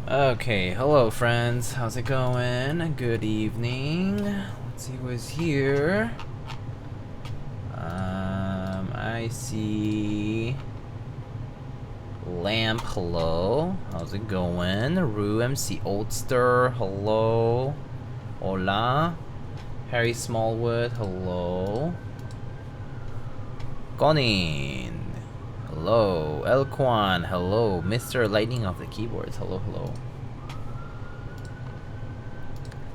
Okay, hello friends, how's it going? Good evening. Let's see who's here. I see Lamp, hello. How's it going? Rue MC Oldster, hello. Hola. Harry Smallwood, hello. Gonin, hello. Elquan, hello. Mr. Lightning of the keyboards, hello, hello.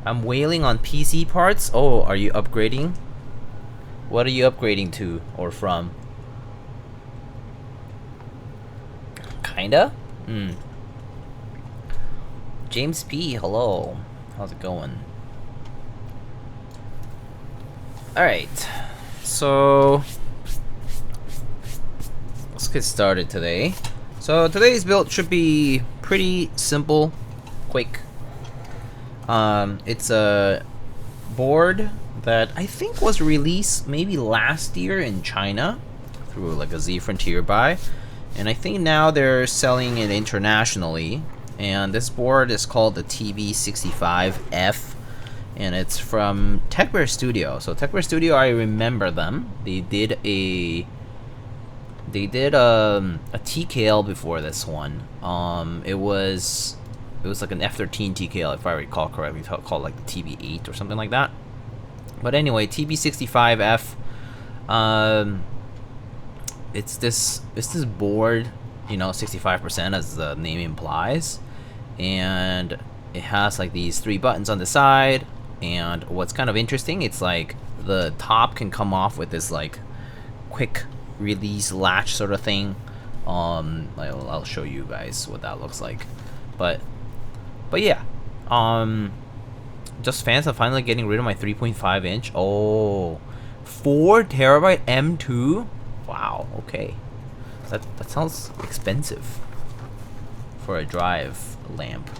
I'm wailing on PC parts. Oh, are you upgrading? What are you upgrading to or from? Kinda? James P, hello. How's it going? Alright. So let's get started today. So today's build should be pretty simple, quick. It's a board that I think was released maybe last year in China through like a Z Frontier buy, and I think now they're selling it internationally. And this board is called the TB-65F, and it's from Techwear Studio. So Techwear Studio, I remember them. They did a TKL before this one. It was like an F13 TKL, if I recall correctly, called like the TB8 or something like that. But anyway, TB-65F, it's this board, you know, 65% as the name implies, and it has like these 3 buttons on the side. And what's kind of interesting, it's like the top can come off with this like quick release latch sort of thing. I'll show you guys what that looks like, but yeah, just fans of finally getting rid of my 3.5 inch. Oh, 4TB M2. Wow. Okay, that sounds expensive for a drive lamp.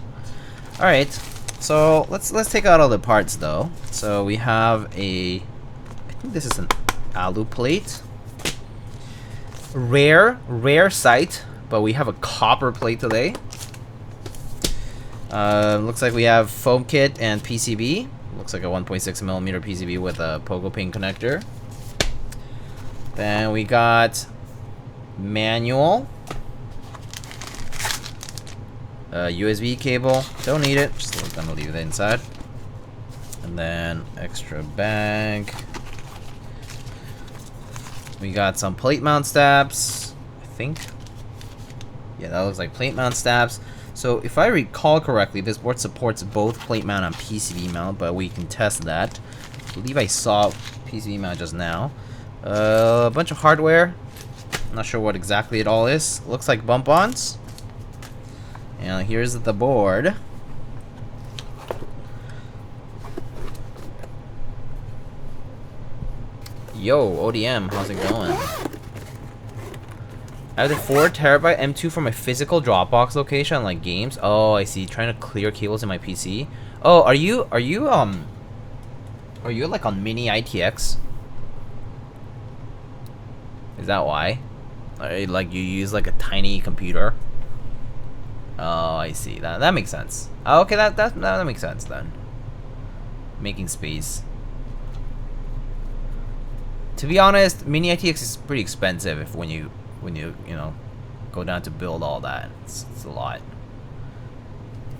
All right, so let's take out all the parts though. So we have I think this is an alu plate. Rare sight, but we have a copper plate today. Looks like we have foam kit and PCB. Looks like a 1.6mm PCB with a pogo pin connector. Then we got manual, USB cable. Don't need it. Just gonna leave it inside. And then extra bag. We got some plate mount stabs, I think. Yeah, that looks like plate mount stabs. So if I recall correctly, this board supports both plate mount and PCB mount, but we can test that. I believe I saw PCB mount just now. A bunch of hardware. Not sure what exactly it all is. Looks like bump-ons. And here's the board. Yo, ODM, how's it going? I have the 4TB M2 for my physical Dropbox location on like games. Oh, I see. Trying to clear cables in my PC. Oh, are you like on mini ITX? Is that why? Like you use like a tiny computer? Oh, I see. That makes sense. Oh, okay, that makes sense then. Making space. To be honest, mini ITX is pretty expensive if when you know, go down to build all that. It's a lot.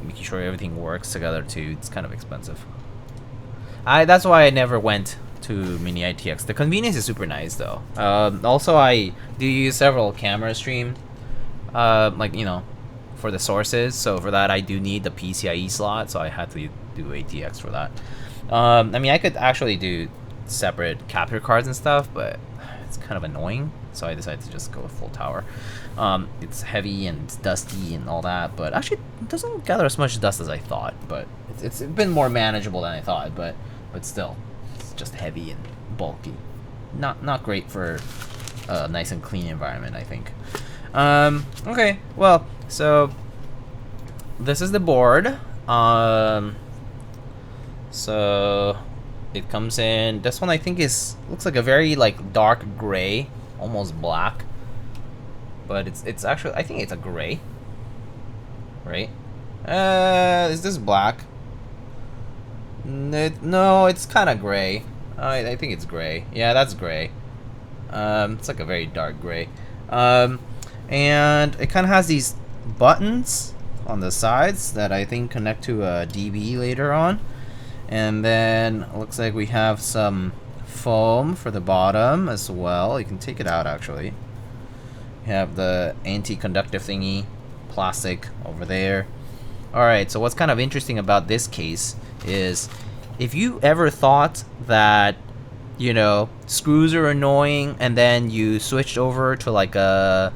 Making sure everything works together too, it's kind of expensive. That's why I never went to mini ITX. The convenience is super nice though. Also, I do use several camera stream, like, you know, for the sources. So for that, I do need the PCIe slot, so I had to do ATX for that. I mean, I could actually do separate capture cards and stuff, but it's kind of annoying, so I decided to just go with full tower. It's heavy and it's dusty and all that, but actually it doesn't gather as much dust as I thought, but it's been more manageable than I thought, but still, it's just heavy and bulky. Not great for a nice and clean environment, I think. Okay, well, so this is the board. So it comes in, this one I think looks like a very like dark gray, almost black, but it's actually, I think it's a gray, right? Is this black? No, it's kind of gray. I think it's gray. Yeah, that's gray. It's like a very dark gray. And it kind of has these buttons on the sides that I think connect to a DB later on. And then it looks like we have some foam for the bottom as well. You can take it out actually. You have the anti-conductive thingy, plastic over there. Alright, so what's kind of interesting about this case is if you ever thought that, you know, screws are annoying and then you switched over to like a,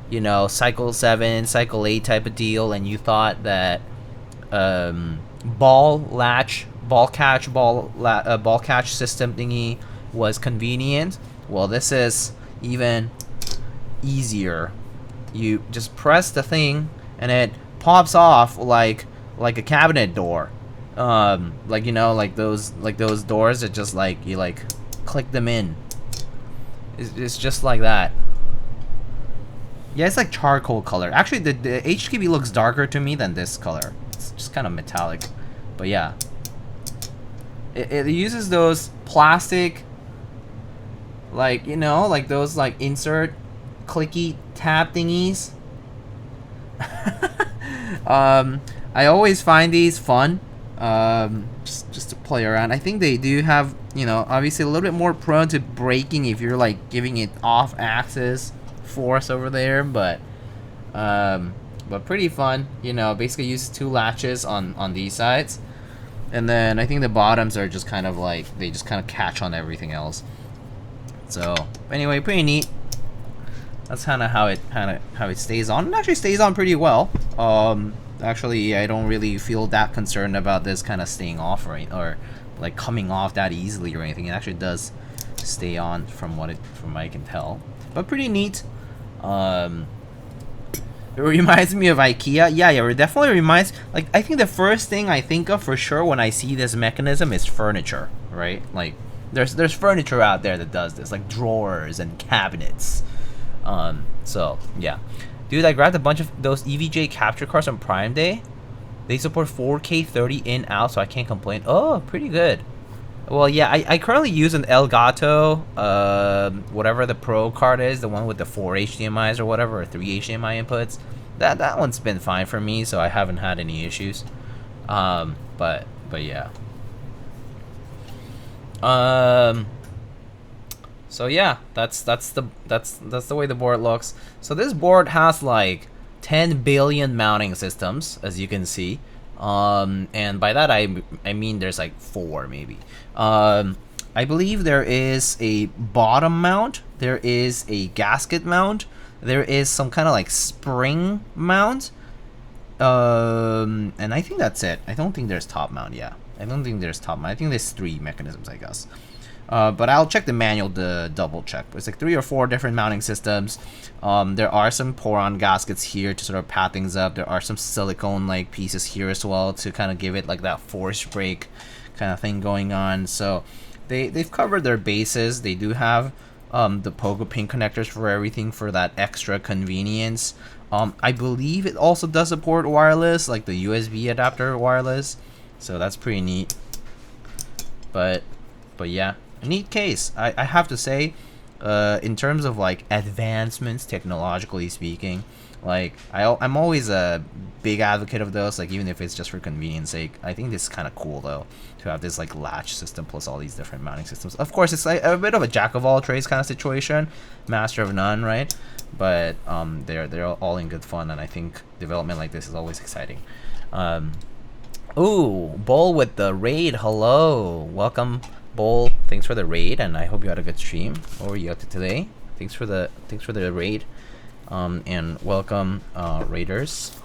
you know, cycle 7, cycle 8 type of deal, and you thought that ball catch system thingy was convenient, well, this is even easier. You just press the thing and it pops off like a cabinet door. Like, you know, like those doors that just like you like click them in. It's just like that. Yeah, it's like charcoal color. Actually, the HKB looks darker to me than this color. It's just kind of metallic. But yeah, it uses those plastic, like, you know, like those like insert clicky tab thingies. I always find these fun, just to play around. I think they do have, you know, obviously a little bit more prone to breaking if you're like giving it off-axis force over there, but pretty fun. You know, basically use 2 latches on these sides, and then I think the bottoms are just kind of like, they just kind of catch on everything else. So anyway, pretty neat. That's kind of how it stays on. It actually stays on pretty well. Actually, I don't really feel that concerned about this kind of staying off or like coming off that easily or anything. It actually does stay on from what I can tell. But pretty neat. It reminds me of IKEA. Yeah, it definitely reminds. Like, I think the first thing I think of for sure when I see this mechanism is furniture, right? Like, there's furniture out there that does this, like drawers and cabinets. So yeah, dude, I grabbed a bunch of those EVJ capture cards on Prime Day. They support 4K 30 in out, so I can't complain. Oh, pretty good. Well, yeah, I currently use an Elgato, whatever the Pro card is, the one with the 4 HDMIs or whatever, or 3 HDMI inputs. That one's been fine for me, so I haven't had any issues. But yeah. So yeah, that's the way the board looks. So this board has like 10 billion mounting systems, as you can see. And by that I mean there's like 4 maybe. I believe there is a bottom mount, there is a gasket mount, there is some kind of like spring mount, and I think that's it. I don't think there's top mount. Yeah, I don't think there's top mount. I think there's 3 mechanisms, I guess. But I'll check the manual to double check. It's like 3 or 4 different mounting systems. There are some pour-on gaskets here to sort of pad things up. There are some silicone like pieces here as well to kind of give it like that force break kind of thing going on. So they've covered their bases. They do have the pogo pin connectors for everything for that extra convenience. I believe it also does support wireless, like the USB adapter wireless. So that's pretty neat. But yeah, a neat case. I have to say, in terms of like advancements technologically speaking, like I'm always a big advocate of those, like even if it's just for convenience sake. I think this is kind of cool though, to have this like latch system plus all these different mounting systems. Of course, it's like a bit of a jack of all trades kind of situation, master of none, right? But they're all in good fun, and I think development like this is always exciting. Ooh, Bull with the raid. Hello, welcome, Bull. Thanks for the raid, and I hope you had a good stream. What were you up to today? Thanks for the raid, and welcome, raiders.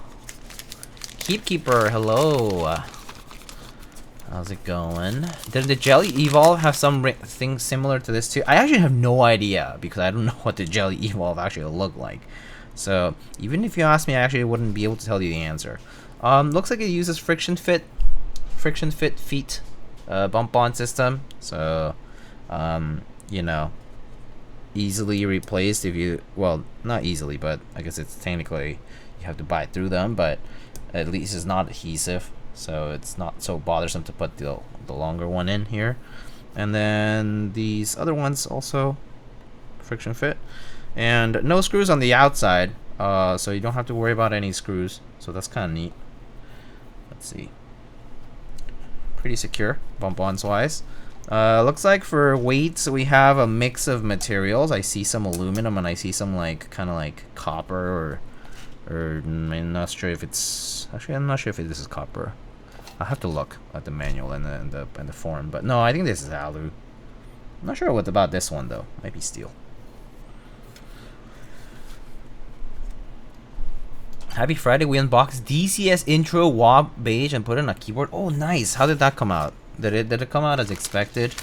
Keepkeeper, hello. How's it going? Did the Jelly Evolve have some thing similar to this too? I actually have no idea because I don't know what the Jelly Evolve actually looked like. So even if you ask me, I actually wouldn't be able to tell you the answer. Looks like it uses friction fit feet bump on system. So you know, easily replaced if you, well, not easily, but I guess it's technically you have to buy through them, but At least it's not adhesive, so it's not so bothersome to put the longer one in here. And then these other ones also friction fit, and no screws on the outside, so you don't have to worry about any screws, so that's kind of neat. Let's see, pretty secure bump-ons wise. Looks like for weights we have a mix of materials. I see some aluminum and I see some like kind of like copper, or I'm not sure if it's actually, I'm not sure if this is copper. I have to look at the manual and the form, but no, I think this is alu. I'm not sure what about this one though. Might be steel. Happy Friday! We unboxed DCS Intro WAB beige and put it on a keyboard. Oh, nice! How did that come out? Did it come out as expected?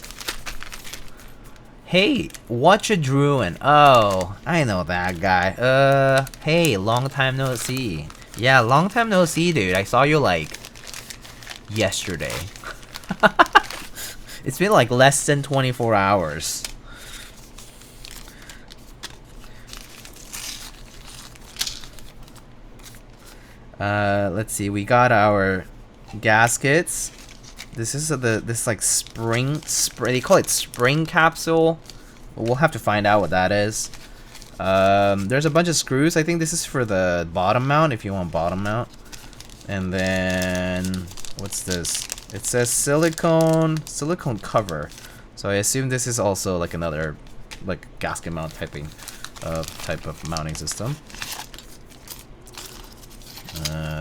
Hey, watch a Druin. Oh, I know that guy. Hey, long time no see. Yeah, long time no see, dude. I saw you like yesterday. It's been like less than 24 hours. Let's see. We got our gaskets. This is this like spring. They call it spring capsule. We'll have to find out what that is. There's a bunch of screws. I think this is for the bottom mount, if you want bottom mount. And then what's this? It says silicone cover. So I assume this is also like another like gasket mount type of mounting system.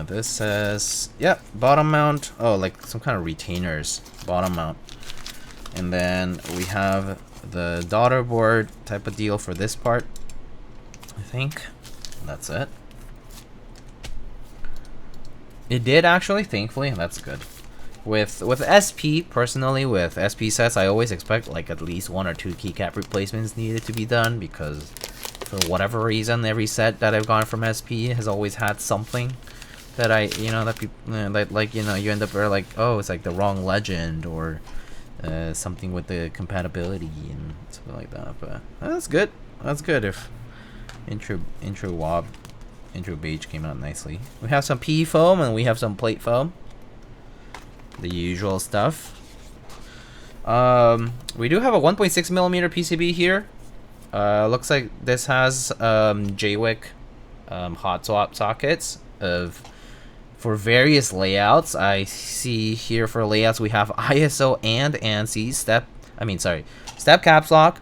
This says, yep, bottom mount. Oh, like some kind of retainers, bottom mount. And then we have the daughter board type of deal for this part, I think. That's it. It did actually, thankfully, that's good. With SP, personally, with SP sets, I always expect like at least 1 or 2 keycap replacements needed to be done, because for whatever reason, every set that I've gone from SP has always had something that that people that, like, you end up like, oh, it's like the wrong legend, or something with the compatibility and something like that. But that's good. That's good if intro beige came out nicely. We have some PE foam and we have some plate foam. The usual stuff. We do have a 1.6mm PCB here. Looks like this has JWK hot swap sockets for various layouts. I see here for layouts we have ISO and ANSI step caps lock,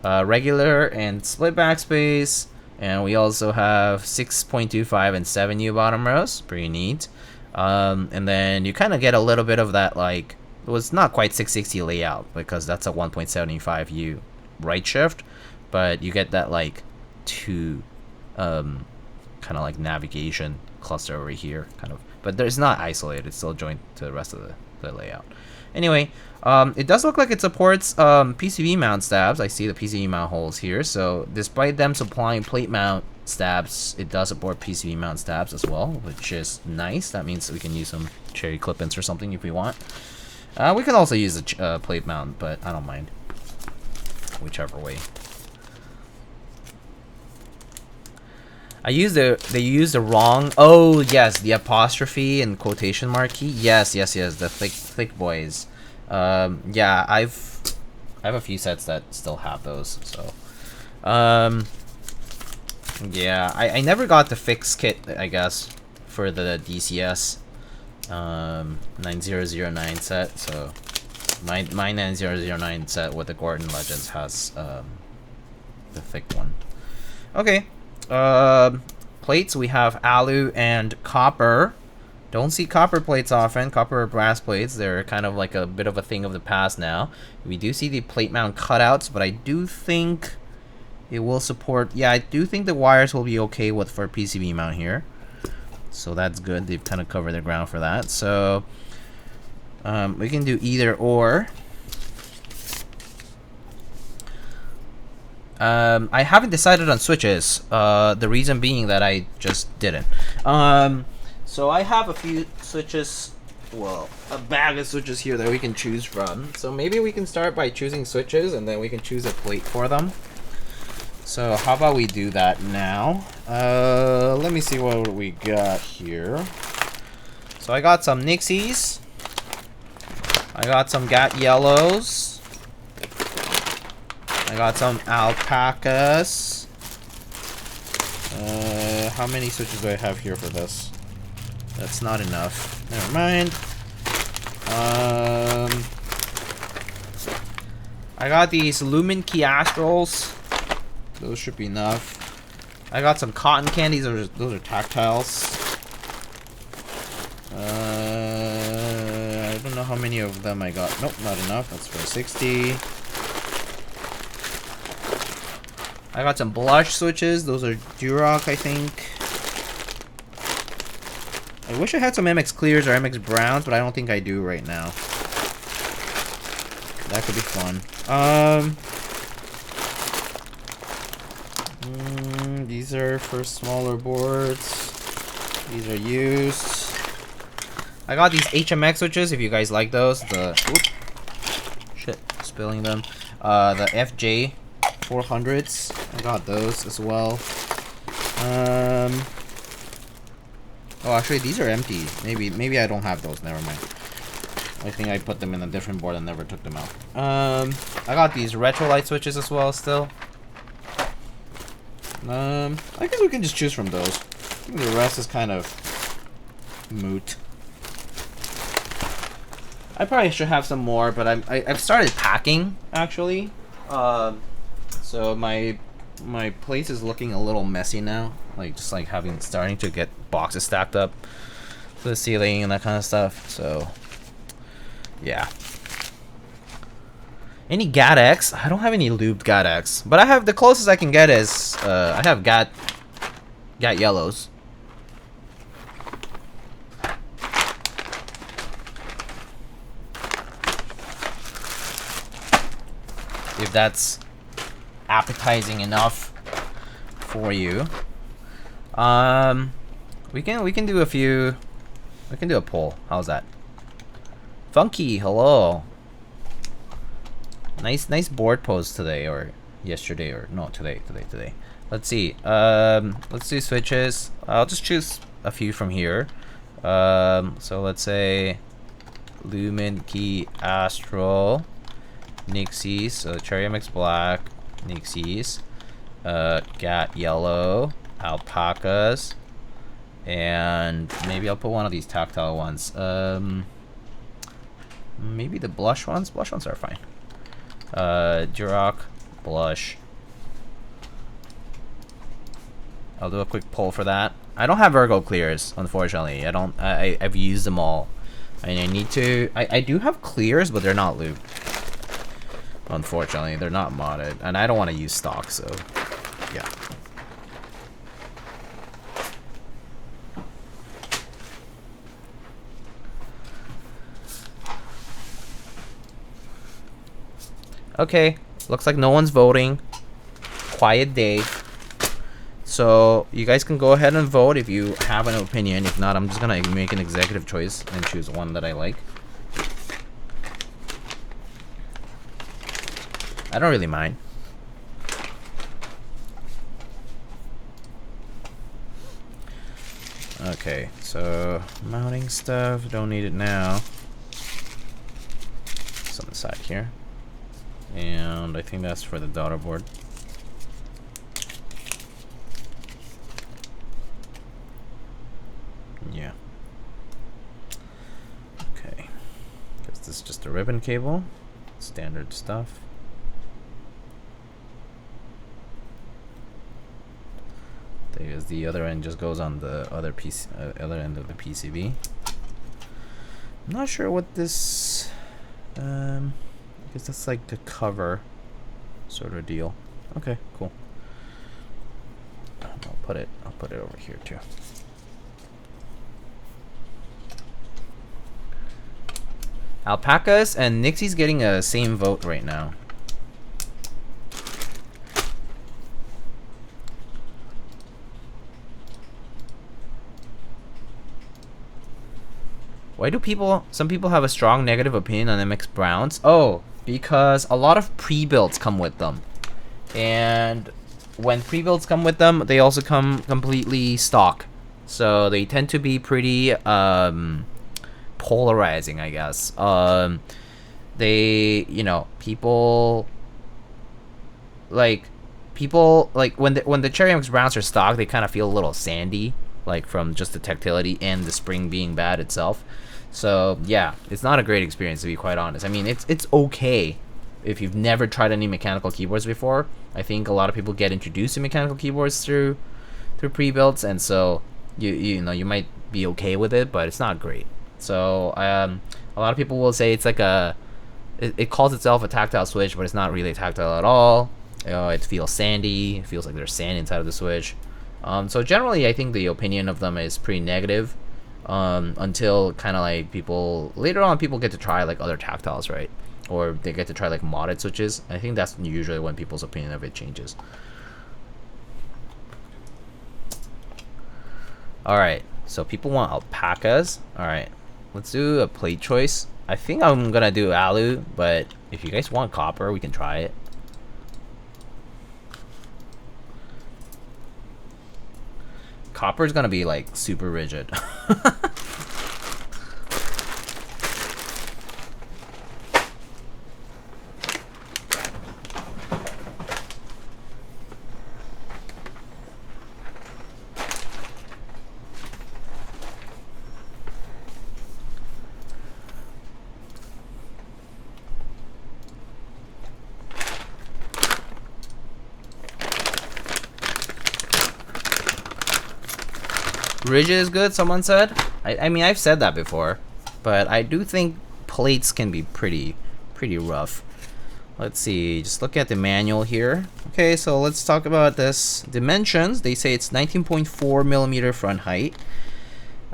regular and split backspace, and we also have 6.25 and 7U bottom rows. Pretty neat. And then you kind of get a little bit of that, like, it was not quite 660 layout because that's a 1.75U right shift, but you get that like 2 kind of like navigation cluster over here, kind of, but it's not isolated, it's still joined to the rest of the layout. Anyway, it does look like it supports PCB mount stabs. I see the PCB mount holes here, so despite them supplying plate mount stabs, it does support PCB mount stabs as well, which is nice. That means we can use some cherry clip-ins or something if we want. We can also use a plate mount, but I don't mind, whichever way. They used the wrong, oh yes, the apostrophe and quotation mark key. Yes, the thick boys. Yeah, I have a few sets that still have those, so yeah, I never got the fix kit, I guess, for the DCS 9009 set. So my 9009 set with the Gordon Legends has the thick one. Okay. Plates, we have alu and copper. Don't see copper plates often. Copper or brass plates, they're kind of like a bit of a thing of the past now. We do see the plate mount cutouts, but I do think it will support, yeah, I do think the wires will be okay for PCB mount here. So that's good. They've kind of covered the ground for that. So we can do either or. I haven't decided on switches. The reason being that I just didn't. So I have a few switches, well, a bag of switches here that we can choose from. So maybe we can start by choosing switches and then we can choose a plate for them. So how about we do that now? Let me see what we got here. So I got some Nixies. I got some Gat Yellows. I got some Alpacas. How many switches do I have here for this? That's not enough. Never mind. I got these Lumen Key Astrals. Those should be enough. I got some cotton candies. Those are tactiles. I don't know how many of them I got. Nope, not enough. That's for 60. I got some blush switches. Those are Duroc, I think. I wish I had some MX clears or MX browns, but I don't think I do right now. That could be fun. These are for smaller boards. These are used. I got these HMX switches, if you guys like those. The shit, spilling them. The FJ 400s. I got those as well. Oh, actually, these are empty. Maybe I don't have those. Never mind. I think I put them in a different board and never took them out. I got these retro light switches as well still. I guess we can just choose from those. I think the rest is kind of moot. I probably should have some more, but I've started packing actually. So my place is looking a little messy now. Like just like starting to get boxes stacked up to the ceiling and that kind of stuff. So yeah. Any GAT-X? I don't have any lubed GAT-X, but I have the closest I can get is I have GAT Yellows. If that's appetizing enough for you. We can do a few. We can do a poll. How's that? Funky, hello. Nice board pose today, or yesterday, or no, today. Let's see. Let's do switches. I'll just choose a few from here. So let's say Lumen Key Astral, Nixies, so Cherry MX Black, Nixies, Gat Yellow, Alpacas, and maybe I'll put one of these tactile ones. Maybe the blush ones. Blush ones are fine. Duroc, blush. I'll do a quick poll for that. I don't have Virgo clears, unfortunately. I've used them all. And I need to. I do have clears, but they're not lubed. Unfortunately, they're not modded, and I don't want to use stock, so yeah. Okay, looks like no one's voting. Quiet day. So you guys can go ahead and vote if you have an opinion. If not, I'm just gonna make an executive choice and choose one that I like. I don't really mind. Okay, so mounting stuff, don't need it now. It's on the side here. And I think that's for the daughter board. Yeah. Okay. Guess this is just a ribbon cable. Standard stuff. Because the other end just goes on the other piece, other end of the PCB. I'm not sure what this. I guess that's like the cover, sort of deal. Okay, cool. I'll put it over here too. Alpacas and Nixie's getting a same vote right now. Why do some people have a strong negative opinion on MX Browns? Oh, because a lot of pre-builds come with them. And when pre-builds come with them, they also come completely stock. So they tend to be pretty polarizing, I guess. They, you know, people like when the Cherry MX Browns are stock, they kind of feel a little sandy, like from just the tactility and the spring being bad itself. So yeah, it's not a great experience, to be quite honest. I mean, it's okay if you've never tried any mechanical keyboards before. I think a lot of people get introduced to mechanical keyboards through pre-builds, and so you know, you might be okay with it, but it's not great. So a lot of people will say it's like it calls itself a tactile switch, but it's not really tactile at all. It feels sandy. It feels like there's sand inside of the switch. So generally, I think the opinion of them is pretty negative, until kind of like later on people get to try like other tactiles, right? Or they get to try like modded switches. I think that's usually when people's opinion of it changes. Alright, so people want alpacas. Alright, let's do a plate choice. I think I'm gonna do alu, but if you guys want copper, we can try it. Copper is gonna be like super rigid. Rigid is good, someone said. I mean, I've said that before, but I do think plates can be pretty rough. Let's see, just look at the manual here. Okay, so let's talk about this. Dimensions, they say it's 19.4 millimeter front height.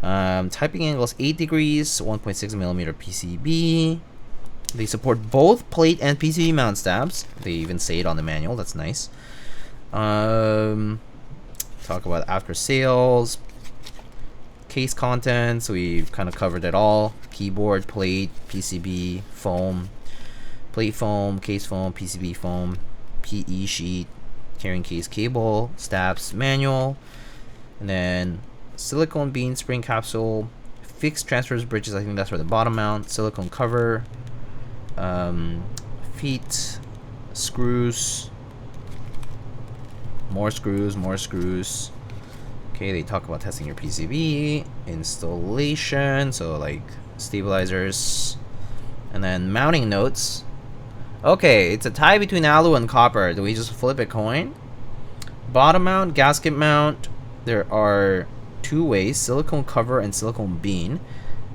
Typing angle is 8 degrees, 1.6 millimeter PCB. They support both plate and PCB mount stabs. They even say it on the manual, that's nice. Talk about after sales. Case contents, we've kind of covered it all. Keyboard, plate, PCB, foam, plate foam, case foam, PCB foam, PE sheet, carrying case cable, stabs, manual, and then silicone bean spring capsule, fixed transfers bridges, I think that's for the bottom mount, silicone cover, feet, screws, more screws. Okay, they talk about testing your PCB, installation, so like stabilizers, and then mounting notes. Okay, it's a tie between alu and copper. Do we just flip a coin? Bottom mount, gasket mount. There are two ways, silicone cover and silicone bean.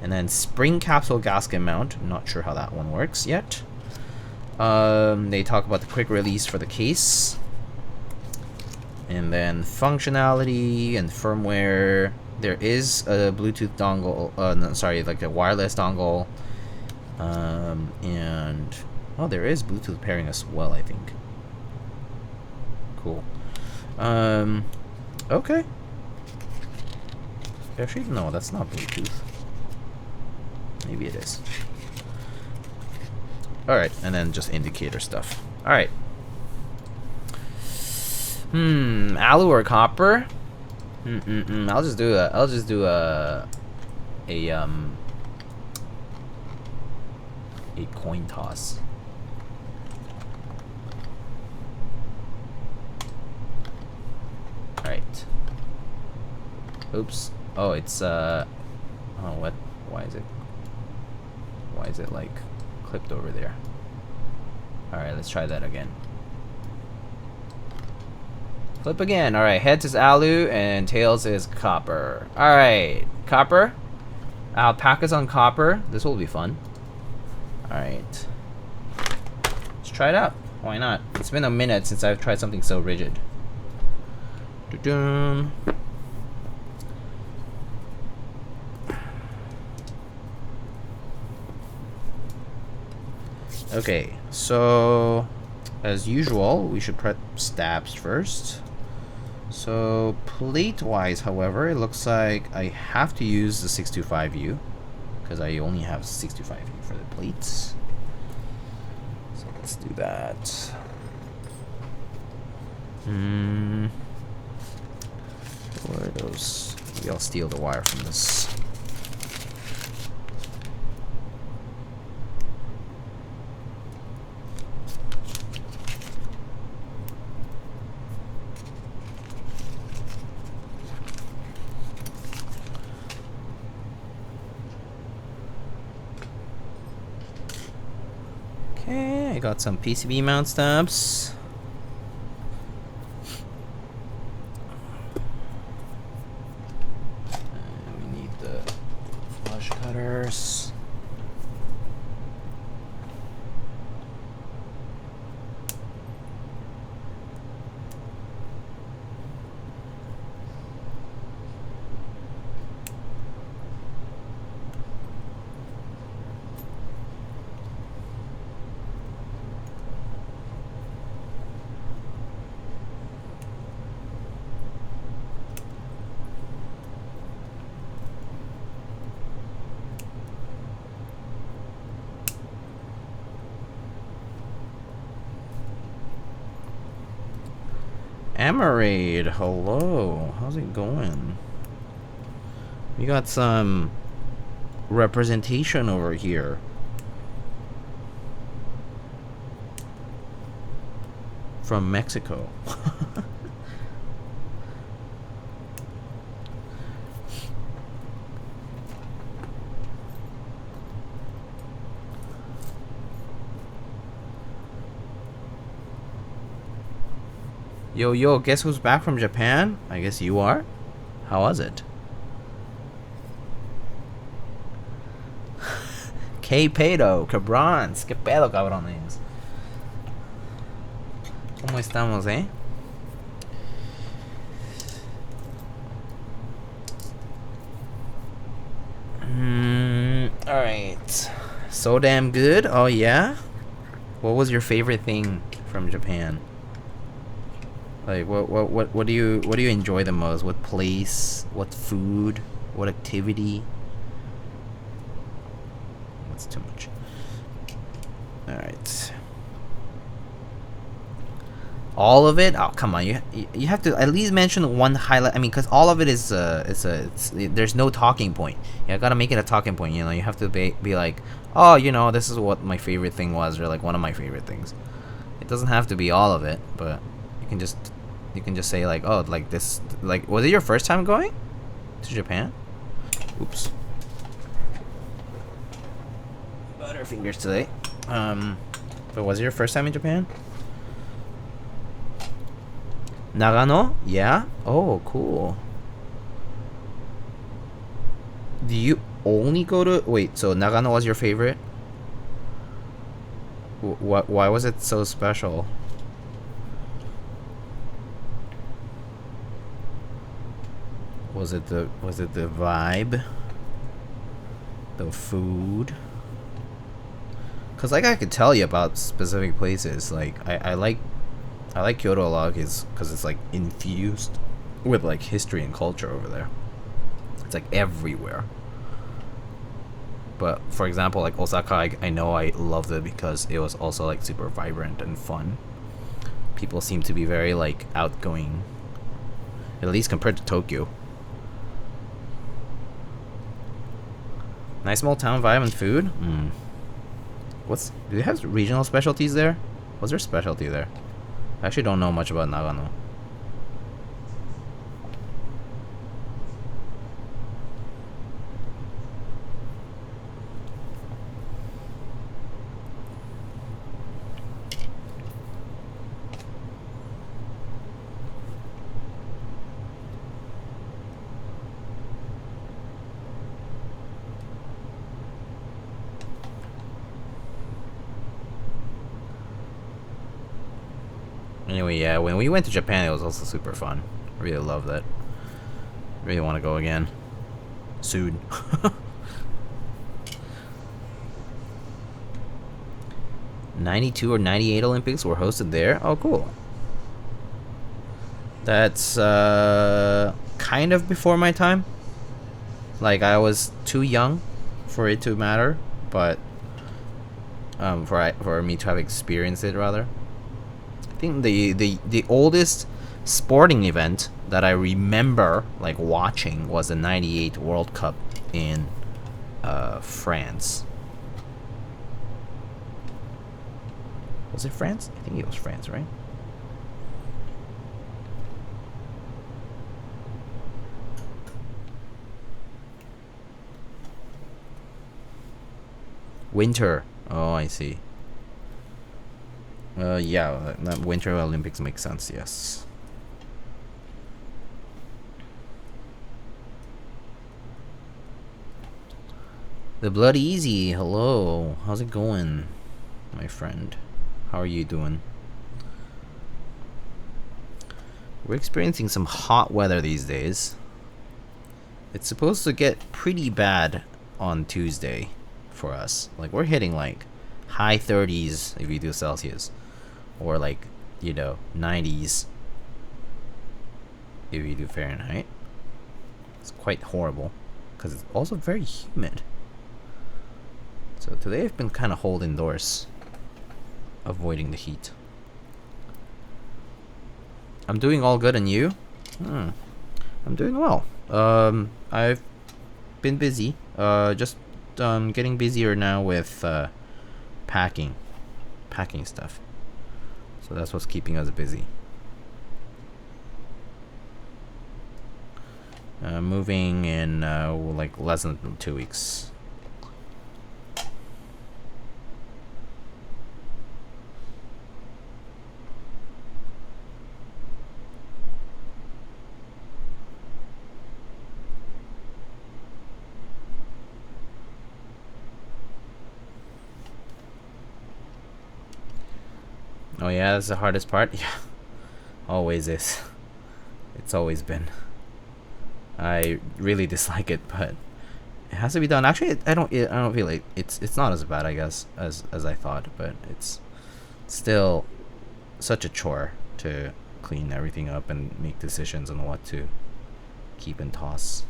And then spring capsule gasket mount. Not sure how that one works yet. They talk about the quick release for the case. And then functionality and firmware. There is a Bluetooth dongle, no, sorry, like a wireless dongle. And oh, there is Bluetooth pairing as well, I think. Cool. Okay. Actually, no, that's not Bluetooth. Maybe it is. Alright, and then just indicator stuff. Alright. Alu or copper? I'll just do a coin toss. Alright. Oops. Oh, it's oh, what? Why is it like clipped over there? Alright, let's try that again. Flip again. Alright, heads is alu and tails is copper. Alright, copper. Alpacas on copper. This will be fun. Alright. Let's try it out. Why not? It's been a minute since I've tried something so rigid. Doo-doo. Okay, so as usual, we should prep stabs first. So plate-wise, however, it looks like I have to use the 625U because I only have 625U for the plates. So let's do that. Where are those? Maybe I'll steal the wire from this. got some PCB mount stabs. And we need the flush cutters. Amarade, hello. How's it going? We got some representation over here. From Mexico. Yo, guess who's back from Japan? I guess you are? How was it? K Pedo, cabrons, que pedo, cabrones. ¿Cómo estamos, eh? Alright. So damn good? Oh yeah? What was your favorite thing from Japan? Like what do you enjoy the most? What place? What food? What activity? That's too much. All right. All of it? Oh come on! You have to at least mention one highlight. I mean, because all of it is there's no talking point. Yeah, I gotta make it a talking point. You know, you have to be like, oh, you know, this is what my favorite thing was, or like one of my favorite things. It doesn't have to be all of it, but you can just say like, oh, like this, like, was it your first time going to Japan? Oops. Butterfingers today. But was it your first time in Japan? Nagano? Yeah? Oh, cool. Do you only go to... Wait, so Nagano was your favorite? Why was it so special? Was it the vibe? The food? Cause like I could tell you about specific places. Like I like Kyoto a lot cause it's like infused with like history and culture over there. It's like everywhere. But for example, like Osaka, I know I loved it because it was also like super vibrant and fun. People seem to be very like outgoing, at least compared to Tokyo. Nice small town vibe and food. Do they have regional specialties there? What's their specialty there? I actually don't know much about Nagano. Anyway, yeah, when we went to Japan, it was also super fun. I really loved it. Really want to go again. Soon. '92 or '98 Olympics were hosted there. Oh, cool. That's kind of before my time. Like I was too young for it to matter, but for me to have experienced it rather. I think the oldest sporting event that I remember like watching was the '98 World Cup in France. Was it France? I think it was France, right? Winter. Oh, I see. Yeah, that Winter Olympics makes sense, yes. The Blood Easy, hello. How's it going, my friend? How are you doing? We're experiencing some hot weather these days. It's supposed to get pretty bad on Tuesday for us. Like, we're hitting like high 30s if you do Celsius, or like, you know, 90s if you do Fahrenheit. It's quite horrible because it's also very humid. So today I've been kind of holed indoors, avoiding the heat. I'm doing all good, and you? I'm doing well. I've been busy. Just getting busier now with packing stuff. So that's what's keeping us busy. Moving in like less than 2 weeks. Oh yeah, that's the hardest part. Yeah, always is. It's always been. I really dislike it, but it has to be done. Actually, I don't feel like it's not as bad, I guess, as I thought, but it's still such a chore to clean everything up and make decisions on what to keep and toss.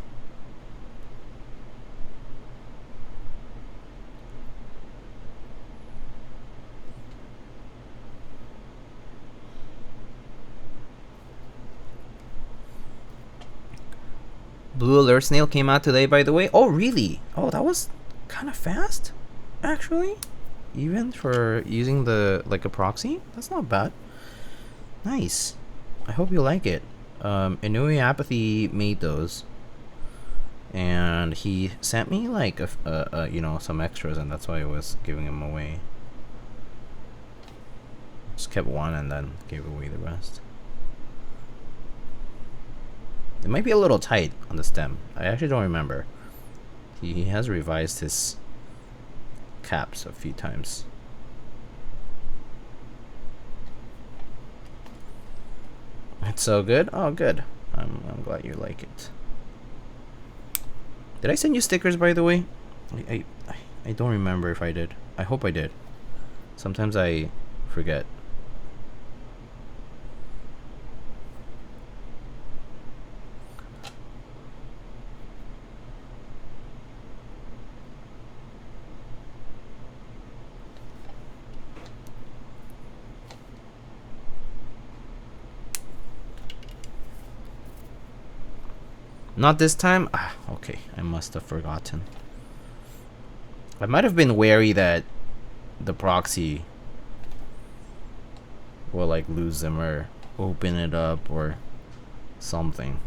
Blue Alert Snail came out today, by the way. Oh, really? Oh, that was kind of fast, actually. Even for using the like a proxy, that's not bad. Nice. I hope you like it. Inui Apathy made those, and he sent me like you know, some extras, and that's why I was giving them away. Just kept one and then gave away the rest. It might be a little tight on the stem. I actually don't remember. He has revised his caps a few times. It's so good. Oh, good. I'm glad you like it. Did I send you stickers, by the way? I don't remember if I did. I hope I did. Sometimes I forget. Not this time? Ah, okay. I must have forgotten. I might have been wary that the proxy will like lose them or open it up or something.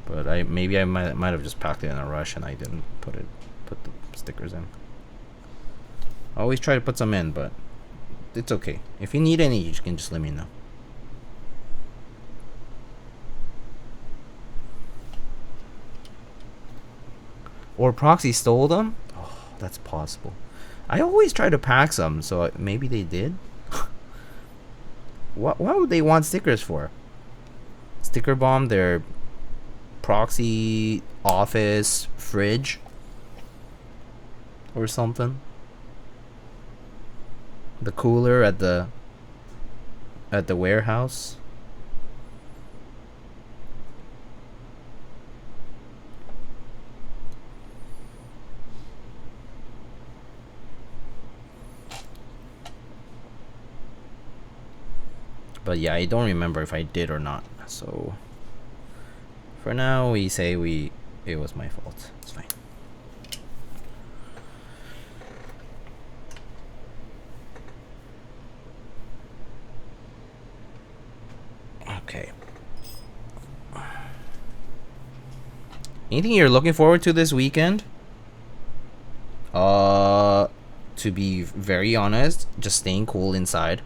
But maybe I might have just packed it in a rush and I didn't put the stickers in. I always try to put some in, but it's okay. If you need any, you can just let me know. Or proxy stole them? Oh, that's possible. I always try to pack some, so maybe they did. What would they want stickers for? Sticker bomb their proxy office fridge or something? The cooler at the warehouse? But yeah, I don't remember if I did or not. So for now, we say it was my fault. It's fine. Okay. Anything you're looking forward to this weekend? to be very honest, just staying cool inside.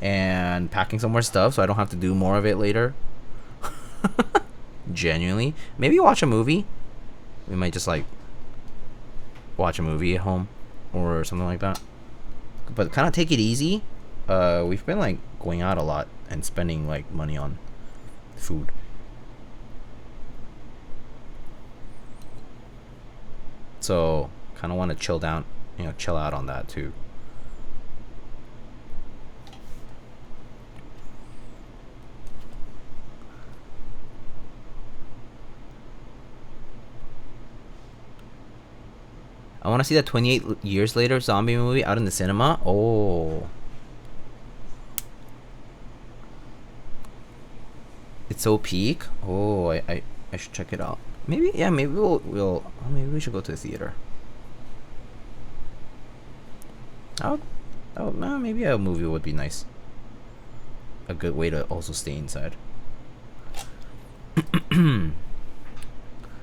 And packing some more stuff so I don't have to do more of it later. Genuinely. Maybe watch a movie. We might just like watch a movie at home or something like that. But kind of take it easy. We've been like going out a lot and spending like money on food. So kind of want to chill down, you know, chill out on that too. I want to see that 28 years later zombie movie out in the cinema. Oh. It's so peak. Oh, I should check it out. Maybe, yeah, maybe maybe we should go to the theater. Maybe a movie would be nice. A good way to also stay inside.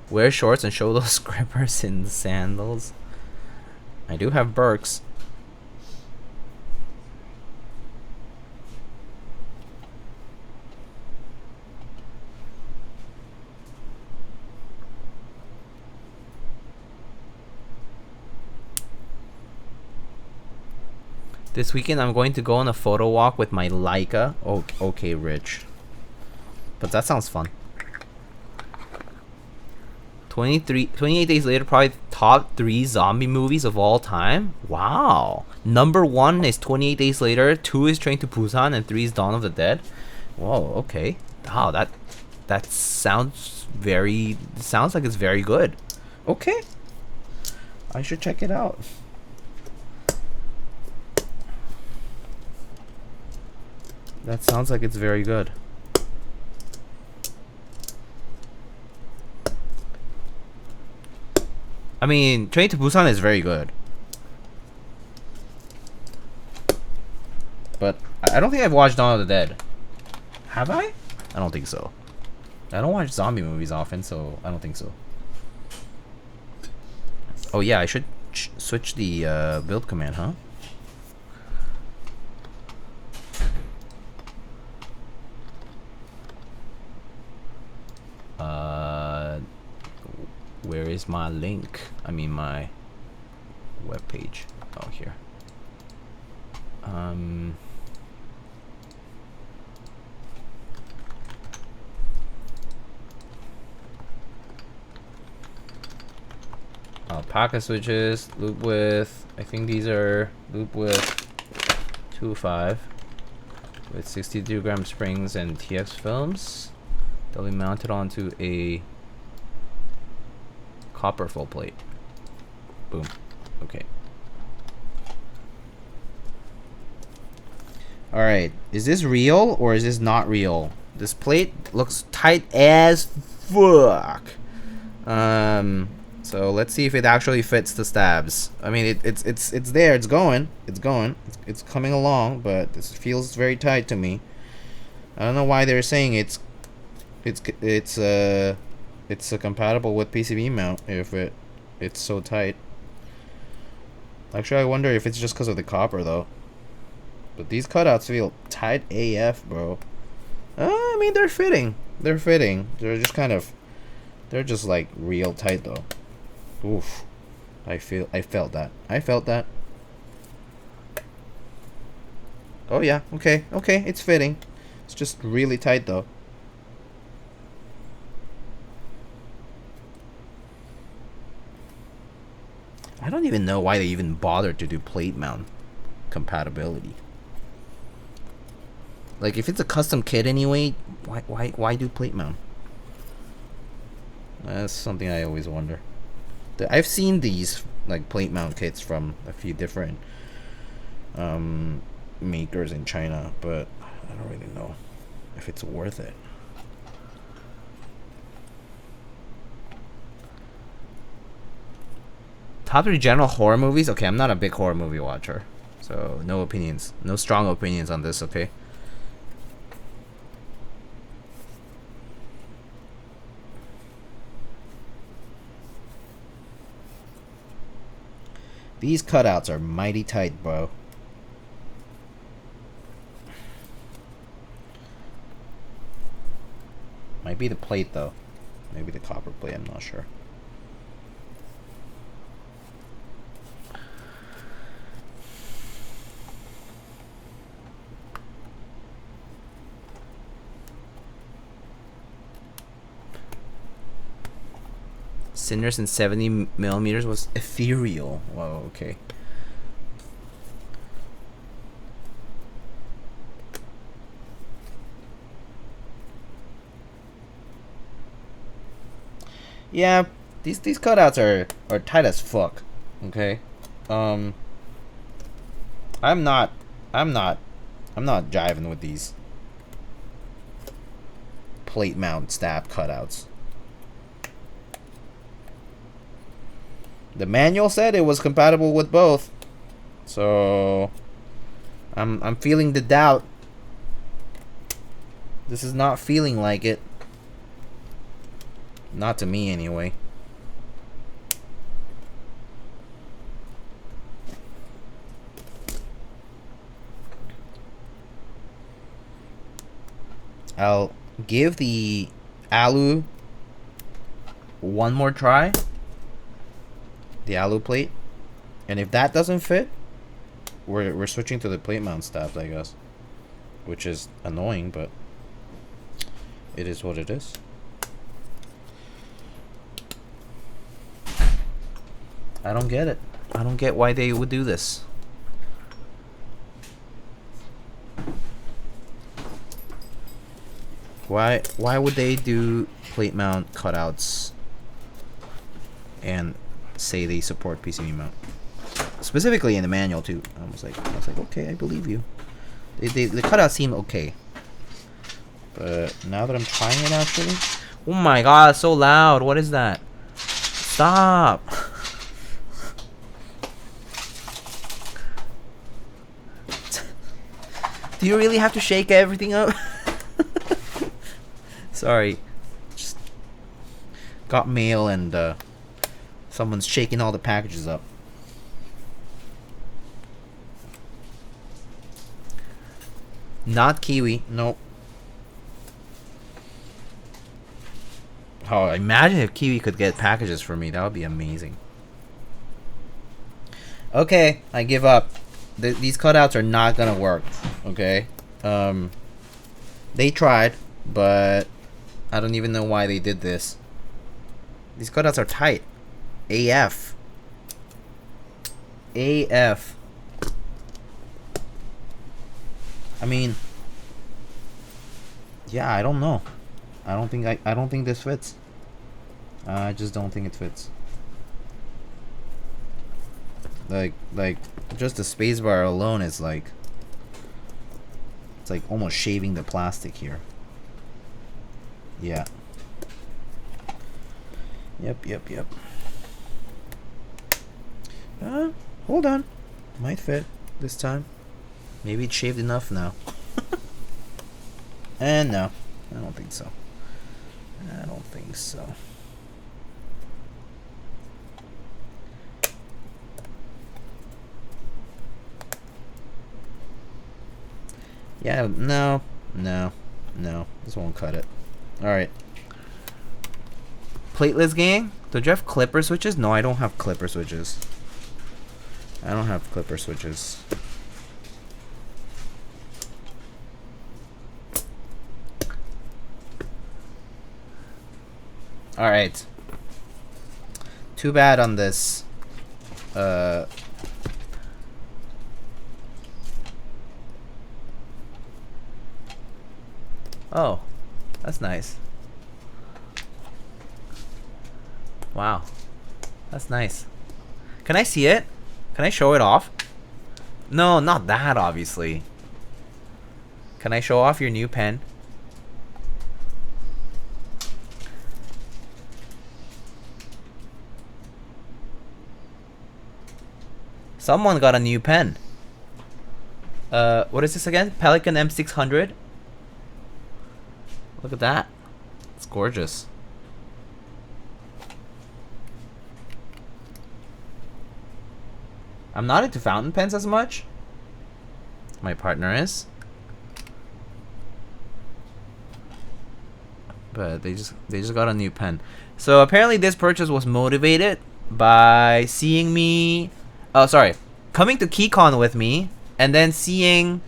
Wear shorts and show those grippers in the sandals. I do have Birks. This weekend I'm going to go on a photo walk with my Leica. Oh, okay, Rich. But that sounds fun. 28 days later, probably top 3 zombie movies of all time. Wow. Number 1 is 28 Days Later, 2 is Train to Busan, and 3 is Dawn of the Dead. Whoa, okay. Wow, that sounds like it's very good. Okay. I should check it out. That sounds like it's very good. I mean, Train to Busan is very good. But I don't think I've watched Dawn of the Dead. Have I? I don't think so. I don't watch zombie movies often, so I don't think so. Oh yeah, I should switch the build command, huh? Where is my link? I mean my web page. Oh, here. Alpaca switches, loop width. I think these are loop width 2.5 with 62 gram springs and TX films. They'll be mounted onto a copper full plate. Boom. Okay. Alright. Is this real or is this not real? This plate looks tight as fuck. So let's see if it actually fits the stabs. I mean, it's there. It's going. It's coming along, but this feels very tight to me. I don't know why they're saying it's compatible with PCB mount if it's so tight. Actually, I wonder if it's just because of the copper though. But these cutouts feel tight AF, bro. I mean, they're fitting. They're fitting. They're just like real tight though. Oof. I felt that. Oh yeah. Okay. It's fitting. It's just really tight though. I don't even know why they even bothered to do plate mount compatibility. Like, if it's a custom kit anyway, why do plate mount? That's something I always wonder. I've seen these like plate mount kits from a few different makers in China, but I don't really know if it's worth it. Top 3 general horror movies? Okay, I'm not a big horror movie watcher, so no opinions. No strong opinions on this, okay? These cutouts are mighty tight, bro. Might be the plate, though. Maybe the copper plate, I'm not sure. Cinders and 70 millimeters was ethereal. Whoa, okay. Yeah, these cutouts are tight as fuck. Okay. I'm not jiving with these plate mount stab cutouts. The manual said it was compatible with both, so I'm feeling the doubt. This is not feeling like it. Not to me, anyway. I'll give the alu one more try. The alu plate, and if that doesn't fit, we're switching to the plate mount stabs, I guess, which is annoying, but it is what it is. I don't get it. I don't get why they would do this. Why would they do plate mount cutouts and say they support PCB mount? Specifically in the manual too. I was like, okay, I believe you. The cutouts seem okay. But now that I'm trying it actually. Oh my god, it's so loud. What is that? Stop. Do you really have to shake everything up? Sorry. Just got mail and someone's shaking all the packages up. Not Kiwi. Nope. Oh, imagine if Kiwi could get packages for me. That would be amazing. Okay, I give up. These cutouts are not gonna work. Okay. They tried, but I don't even know why they did this. These cutouts are tight. AF. AF. I mean, yeah, I don't know. I don't think this fits. I just don't think it fits. Like just the spacebar alone is like, it's like almost shaving the plastic here. Yeah. Yep. Hold on. Might fit this time. Maybe it's shaved enough now. And no, I don't think so. I don't think so. Yeah, no. This won't cut it. Alright. Plateless gang? Do you have clipper switches? No, I don't have clipper switches. I don't have clipper switches. Alright. Too bad on this. Oh, that's nice. Wow. That's nice. Can I see it? Can I show it off? No, not that, obviously. Can I show off your new pen? Someone got a new pen. What is this again? Pelican M600? Look at that. It's gorgeous. I'm not into fountain pens as much. My partner is. But they just got a new pen. So apparently this purchase was motivated by seeing me, coming to KeyCon with me and then seeing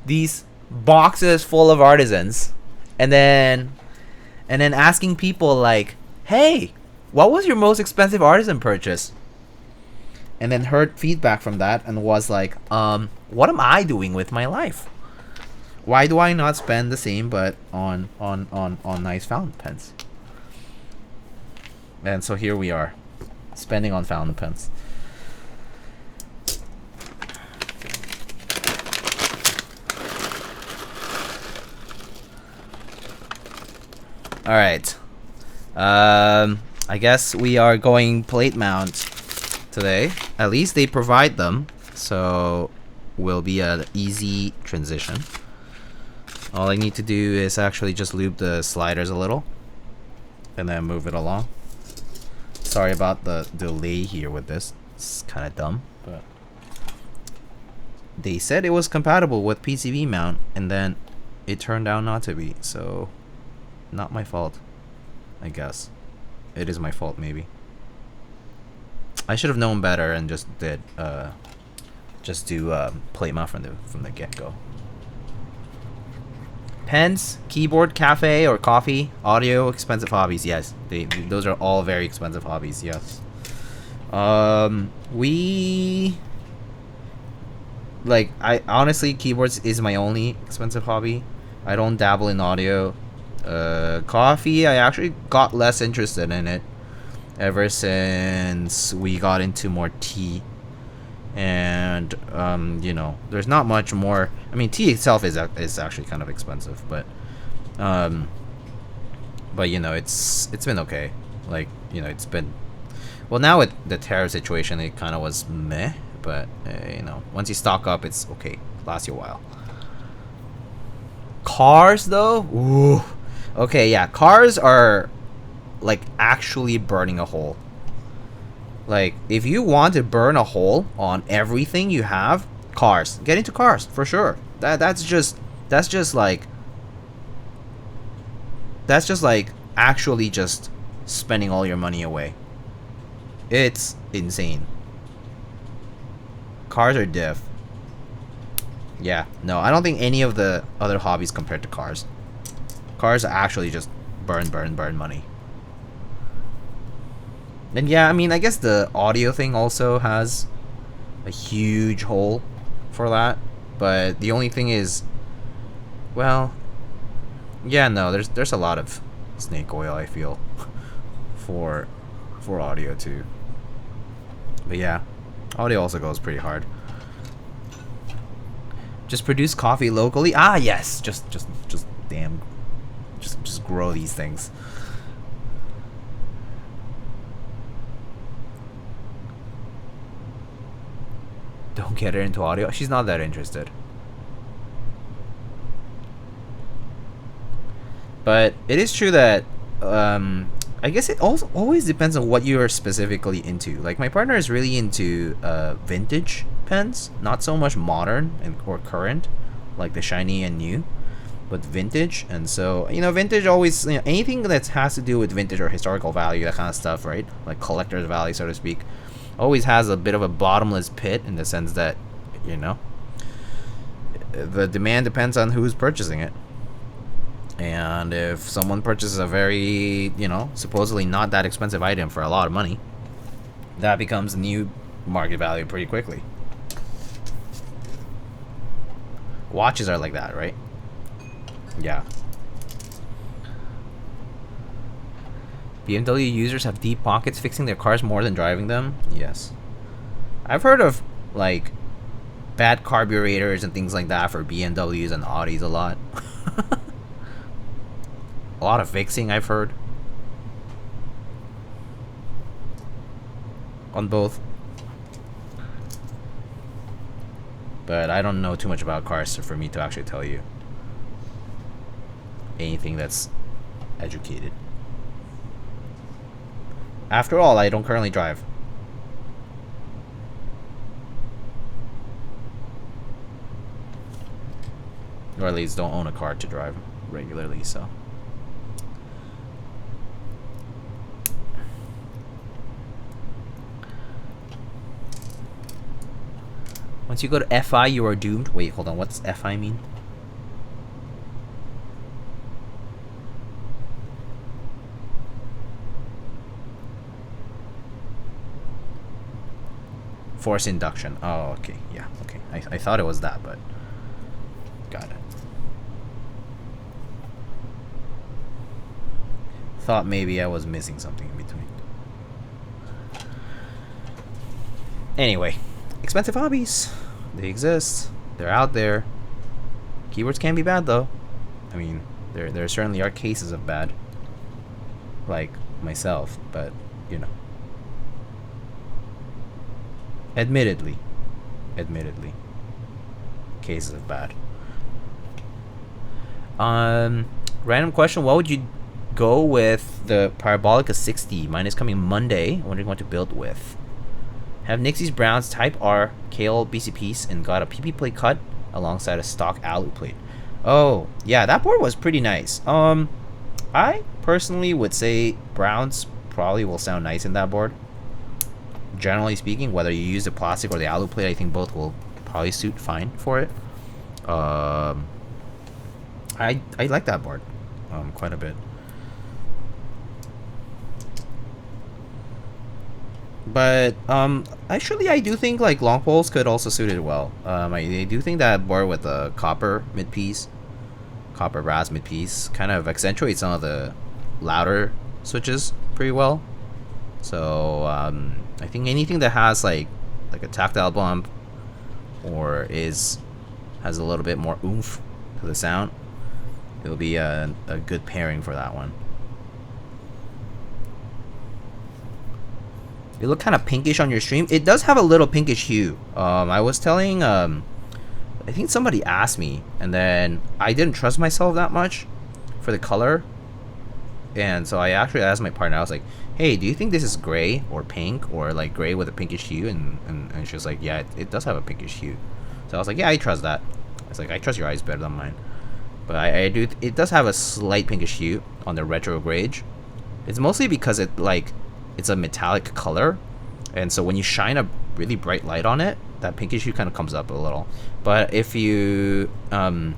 these boxes full of artisans and then asking people like, "Hey, what was your most expensive artisan purchase?" And then heard feedback from that and was like, what am I doing with my life? Why do I not spend the same but on nice fountain pens? And so here we are, spending on fountain pens. All right. I guess we are going plate mount today. At least they provide them, so will be an easy transition. All I need to do is actually just lube the sliders a little and then move it along. Sorry about the delay here with this. It's kind of dumb, but they said it was compatible with PCB mount and then it turned out not to be, so not my fault, I guess. It is my fault, maybe. I should have known better and just do plate mount from the get-go. Pens, keyboard, cafe or coffee, audio, expensive hobbies. Yes, those are all very expensive hobbies. Yes. I honestly, keyboards is my only expensive hobby. I don't dabble in audio. Coffee, I actually got less interested in it ever since we got into more tea. And you know, there's not much more. I mean, tea itself is actually kind of expensive, but you know, it's been okay. Like, you know, it's been, well, now with the tariff situation, it kind of was meh, but you know, once you stock up, it's okay, lasts you a while. Cars though, ooh, okay, yeah, cars are like actually burning a hole. Like, if you want to burn a hole on everything you have, cars. Get into cars for sure. That's just like actually just spending all your money away. It's insane. Cars are diff. Yeah, no, I don't think any of the other hobbies compared to cars. Cars actually just burn money. And yeah, I mean, I guess the audio thing also has a huge hole for that. But the only thing is, well, yeah, no, there's a lot of snake oil, I feel, for audio too. But yeah, audio also goes pretty hard. Just produce coffee locally. Ah, yes, just damn, just grow these things. Don't get her into audio. She's not that interested. But it is true that I guess it also always depends on what you are specifically into. Like, my partner is really into vintage pens, not so much modern or current, like the shiny and new, but vintage. And so, you know, vintage always, you know, anything that has to do with vintage or historical value, that kind of stuff, right? Like collector's value, so to speak, always has a bit of a bottomless pit, in the sense that, you know, the demand depends on who's purchasing it. And if someone purchases a very, you know, supposedly not that expensive item for a lot of money, that becomes new market value pretty quickly. Watches are like that, right? Yeah. BMW users have deep pockets, fixing their cars more than driving them. Yes. I've heard of, like, bad carburetors and things like that for BMWs and Audis a lot. A lot of fixing, I've heard. On both. But I don't know too much about cars for me to actually tell you anything that's educated. After all, I don't currently drive. or at least don't own a car to drive regularly. So. Once you go to FI, you are doomed. Wait, hold on. What's FI mean? Force induction. Oh, okay. Yeah, okay. I thought it was that, but got it. Thought maybe I was missing something in between. Anyway, expensive hobbies. They exist. They're out there. Keyboards can be bad, though. I mean, there certainly are cases of bad. Like myself, but, you know. Admittedly. Cases of bad. Random question. What would you go with the Parabolica 60? Mine is coming Monday. Wondering what to build with. Have Nixie's Brown's Type R KL BC piece and got a PP plate cut alongside a stock alu plate. Oh, yeah, that board was pretty nice. I personally would say Brown's probably will sound nice in that board. Generally speaking, whether you use the plastic or the alu plate, I think both will probably suit fine for it. I like that board quite a bit. But actually, I do think like long poles could also suit it well. I do think that board with the copper mid piece, copper brass mid piece, kind of accentuates some of the louder switches pretty well. So I think anything that has like a tactile bump or has a little bit more oomph to the sound, it'll be a good pairing for that one. It looked kind of pinkish on your stream. It does have a little pinkish hue. I was telling, I think somebody asked me, and then I didn't trust myself that much for the color. And so I actually asked my partner, I was like, hey, do you think this is gray or pink or like gray with a pinkish hue? And she was like, yeah, it does have a pinkish hue. So I was like, yeah, I trust that. I was like, I trust your eyes better than mine. But I do, it does have a slight pinkish hue on the retro gauge. It's mostly because it's a metallic color, and so when you shine a really bright light on it, that pinkish hue kind of comes up a little. But if your room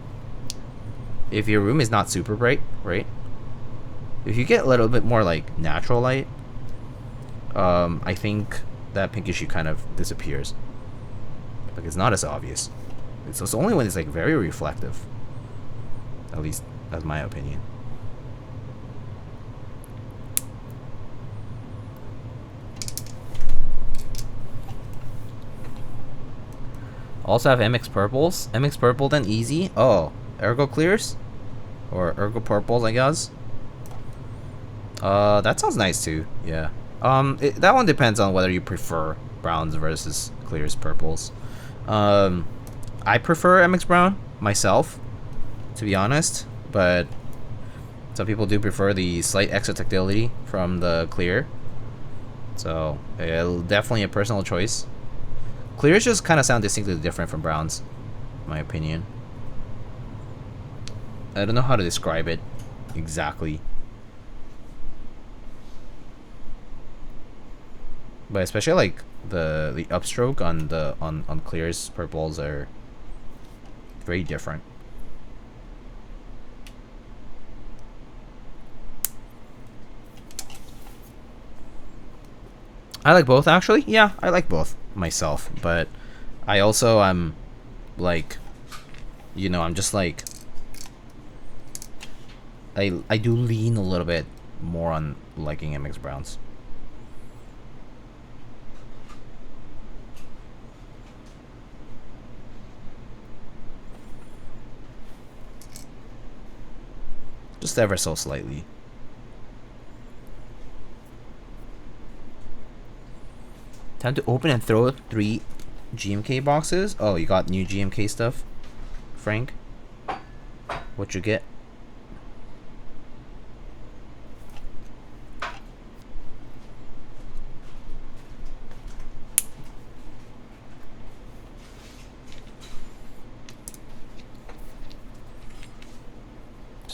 is not super bright, right? If you get a little bit more like natural light, I think that pinkish hue kind of disappears. Like it's not as obvious. It's only when it's like very reflective. At least that's my opinion. Also have MX purples. MX purple then easy. Oh, ergo clears? Or ergo purples, I guess. That sounds nice too. Yeah. That one depends on whether you prefer browns versus clears purples. I prefer MX brown myself, to be honest, but some people do prefer the slight extra tactility from the clear. So, definitely a personal choice. Clears just kind of sound distinctly different from browns, in my opinion. I don't know how to describe it exactly. But especially like the upstroke on clears purples are very different. I like both actually. Yeah, I like both myself, but I also am like, you know, I'm just like I do lean a little bit more on liking MX browns. Just ever so slightly. Time to open and throw 3 GMK boxes. Oh, you got new GMK stuff, Frank? What you get?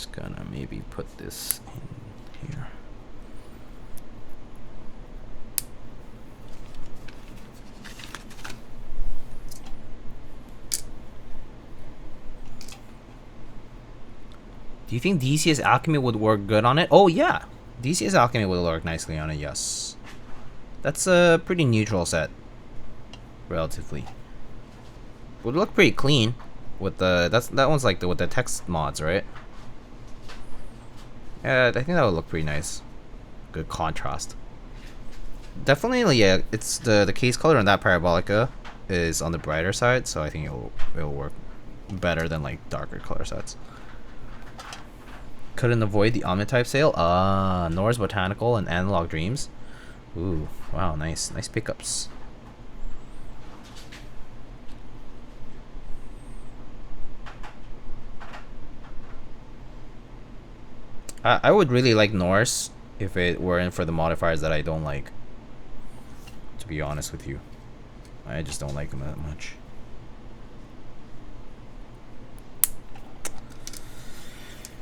Just gonna maybe put this in here. Do you think DCS Alchemy would work good on it? Oh yeah, DCS Alchemy would work nicely on it. Yes, that's a pretty neutral set, relatively. Would look pretty clean with the that one's like with the text mods, right? Yeah, I think that would look pretty nice. Good contrast. Definitely, yeah. It's the case color on that Parabolica is on the brighter side, so I think it'll work better than like darker color sets. Couldn't avoid the Omnitype sale. Nor's Botanical and Analog Dreams. Ooh, wow, nice pickups. I would really like Norse if it weren't for the modifiers that I don't like. To be honest with you, I just don't like them that much.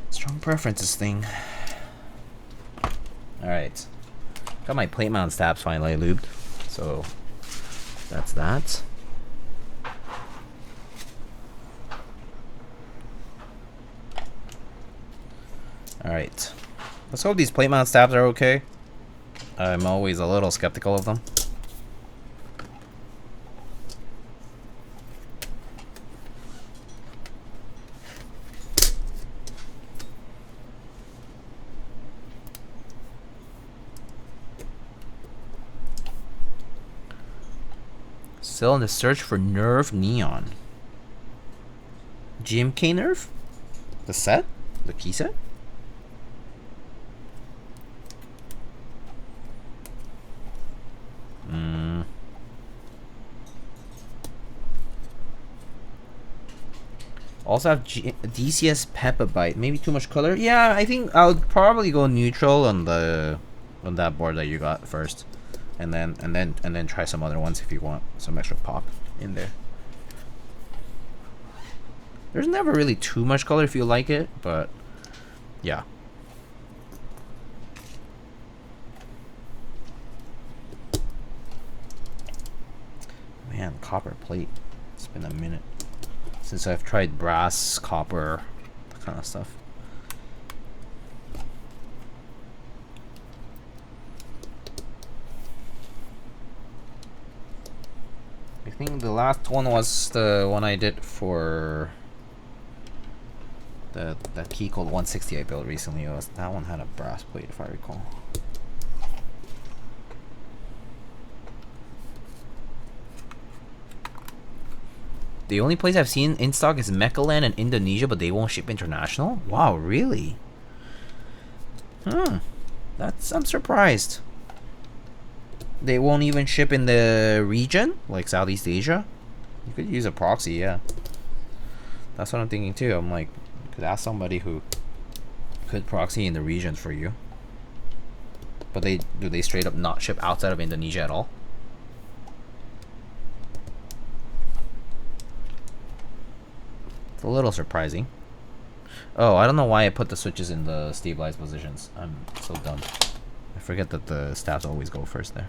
Strong preferences thing. Alright. Got my plate mount stabs finally lubed. So that's that. Alright. Let's hope these plate mount stabs are okay. I'm always a little skeptical of them. Still in the search for Nerve Neon. GMK Nerve? The set? The key set? Also have DCS Pepabite. Maybe too much color? Yeah, I think I would probably go neutral on that board that you got first. And then try some other ones if you want some extra pop in there. There's never really too much color if you like it, but yeah. Man, copper plate. It's been a minute since I've tried brass, copper, that kind of stuff. I think the last one was the one I did for that key code 160 I built recently. That one had a brass plate, if I recall. The only place I've seen in stock is Mechaland and Indonesia, but they won't ship international? Wow, really? I'm surprised. They won't even ship in the region, like Southeast Asia? You could use a proxy, yeah. That's what I'm thinking too. I'm like, you could ask somebody who could proxy in the region for you. But do they straight up not ship outside of Indonesia at all? It's a little surprising. Oh, I don't know why I put the switches in the stabilized positions. I'm so dumb. I forget that the stabs always go first there.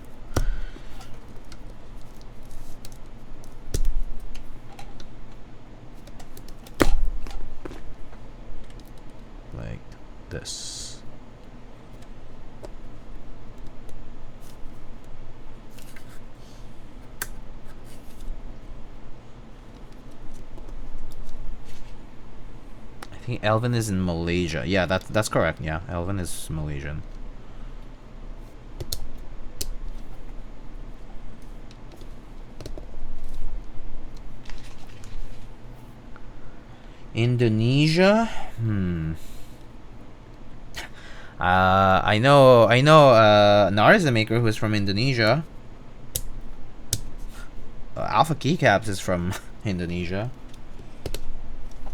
Like this. I think Elvin is in Malaysia. Yeah, that's correct. Yeah, Elvin is Malaysian. Indonesia? I know Nar is the maker who's from Indonesia. Alpha Keycaps is from Indonesia.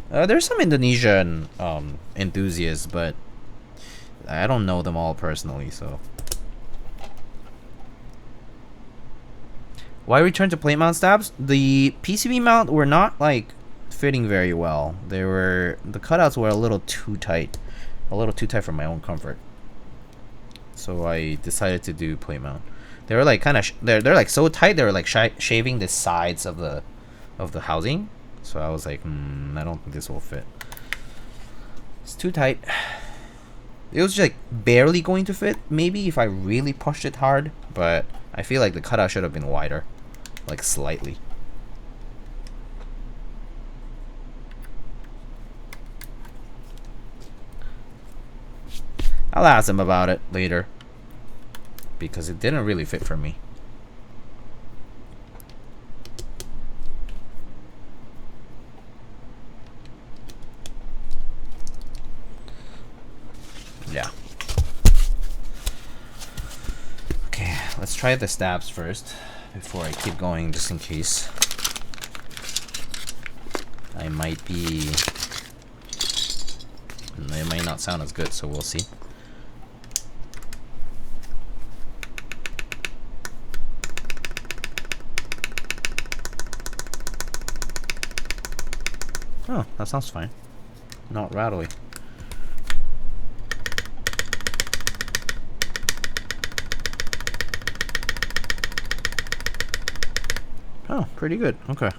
There's some Indonesian enthusiasts, but I don't know them all personally, so. Why return to plate mount stabs? The PCB mount were not like fitting very well. The cutouts were a little too tight. a little too tight for my own comfort. So I decided to do plate mount. They were like kind of they're like so tight. They were like shaving the sides of the housing. So I was like, I don't think this will fit. It's too tight. It was just like barely going to fit. Maybe if I really pushed it hard, but I feel like the cutout should have been wider, like slightly. I'll ask him about it later because it didn't really fit for me. Yeah. Okay, let's try the stabs first before I keep going, just in case. I might be... It might not sound as good, so we'll see. Oh, that sounds fine. Not rattly. Oh, pretty good. Okay.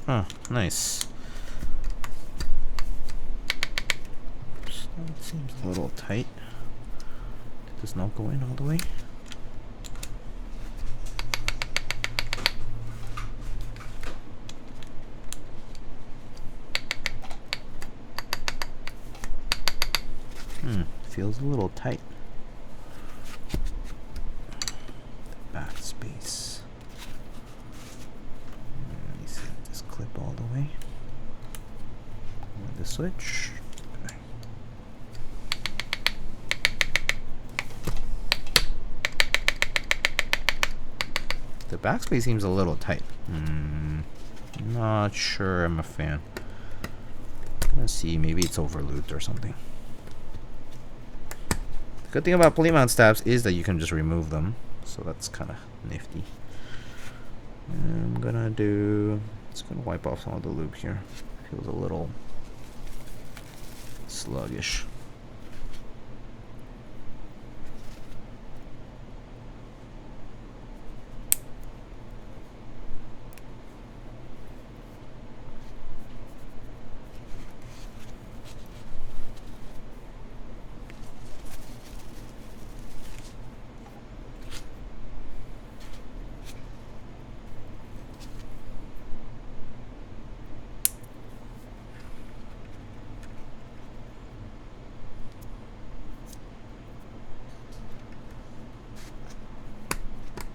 Oh, nice. Oops, that seems a little tight. It does not go in all the way. Feels a little tight. The back space. Let me see, just clip all the way. With the switch. Okay. The backspace seems a little tight. Not sure I'm a fan. Let's see, maybe it's over lubed or something. Good thing about plate mount stabs is that you can just remove them, so that's kind of nifty. And I'm gonna just gonna wipe off some of the lube here. Feels a little sluggish.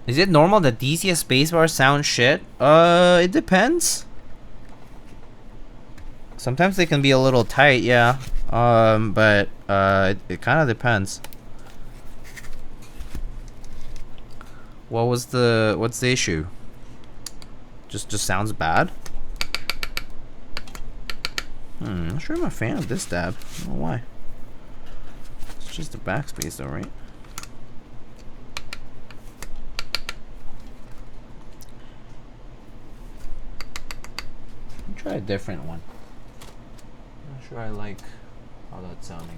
Is it normal that DCS spacebar sound shit? It depends. Sometimes they can be a little tight, yeah. But it kind of depends. What's the issue? Just sounds bad? I'm not sure I'm a fan of this stab. I don't know why. It's just the backspace though, right? Try a different one. Not sure I like how that's sounding.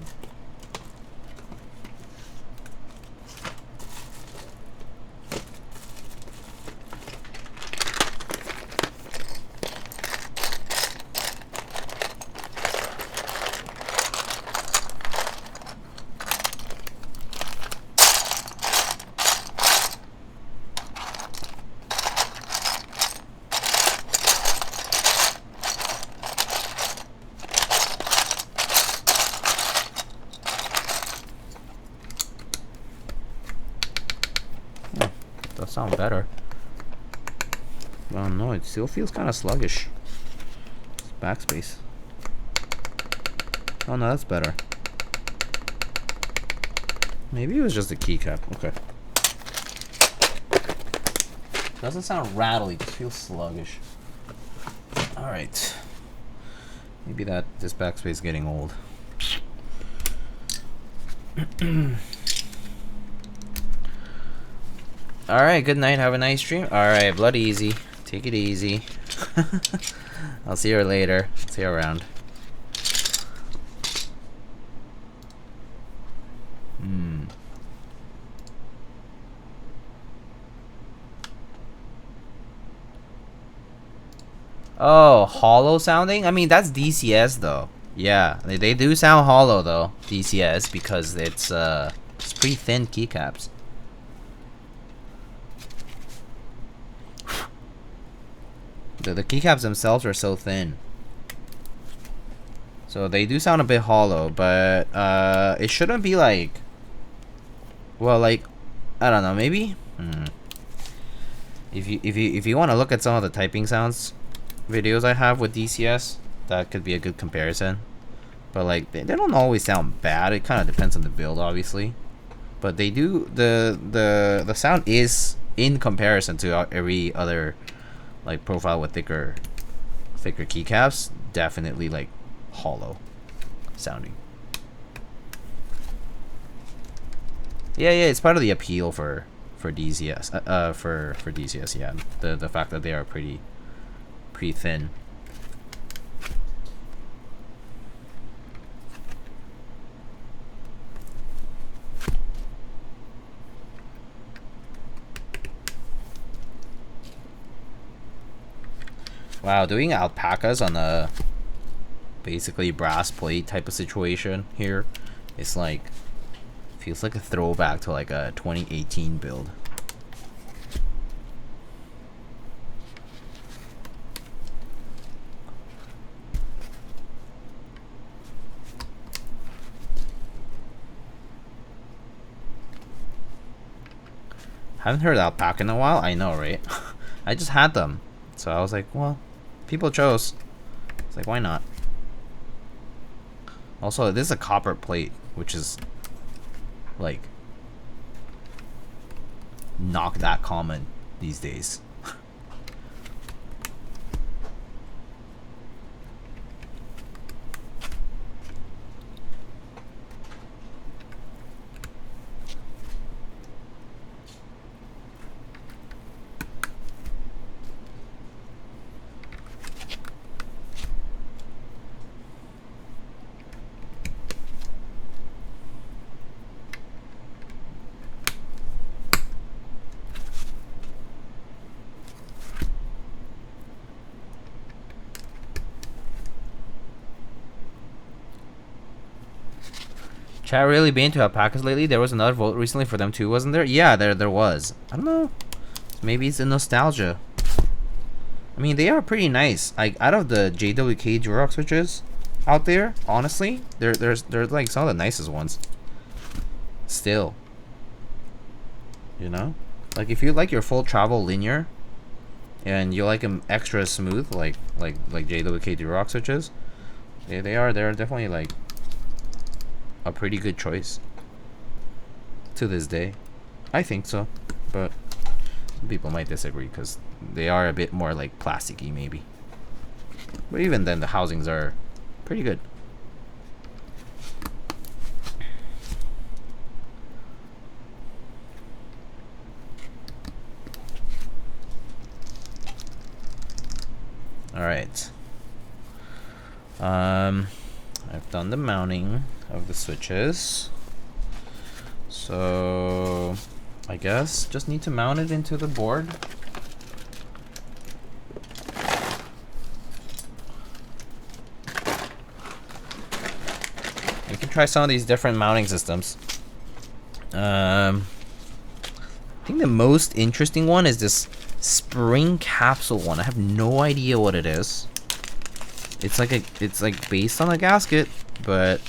Sound better. Oh no, it still feels kind of sluggish. It's backspace. Oh no, that's better. Maybe it was just a keycap. Okay. Doesn't sound rattly, just feels sluggish. Alright. Maybe this backspace is getting old. Alright, good night. Have a nice stream. Alright, blood easy. Take it easy. I'll see you later. See you around. Oh, hollow sounding? I mean, that's DCS though. Yeah, they do sound hollow though, DCS, because it's pretty thin keycaps. The keycaps themselves are so thin. So they do sound a bit hollow, but it shouldn't be like, well, like, I don't know, maybe? If you want to look at some of the typing sounds videos I have with DCS, that could be a good comparison. But like they don't always sound bad. It kind of depends on the build, obviously. But they do, the sound is, in comparison to every other like profile with thicker keycaps, definitely like hollow sounding. Yeah, it's part of the appeal for DCS. For DCS, yeah. The fact that they are pretty thin. Wow, doing alpacas on a basically brass plate type of situation here, it's like, feels like a throwback to like a 2018 build. Haven't heard alpaca in a while. I know, right? I just had them, so I was like, well, people chose. It's like, why not? Also, this is a copper plate, which is like not that common these days. Chat really been into alpacas lately? There was another vote recently for them too, wasn't there? Yeah, there was. I don't know. Maybe it's a nostalgia. I mean, they are pretty nice. Like, out of the JWK Durox switches out there, honestly, they're like some of the nicest ones. Still. You know? Like, if you like your full travel linear and you like them extra smooth, like JWK Durox switches, they're definitely like a pretty good choice to this day. I think so, but some people might disagree because they are a bit more like plasticky maybe. But even then, the housings are pretty good. All right. I've done the mounting of the switches, so I guess just need to mount it into the board. We can try some of these different mounting systems. I think the most interesting one is this spring capsule one. I have no idea what it is. It's like based on a gasket, but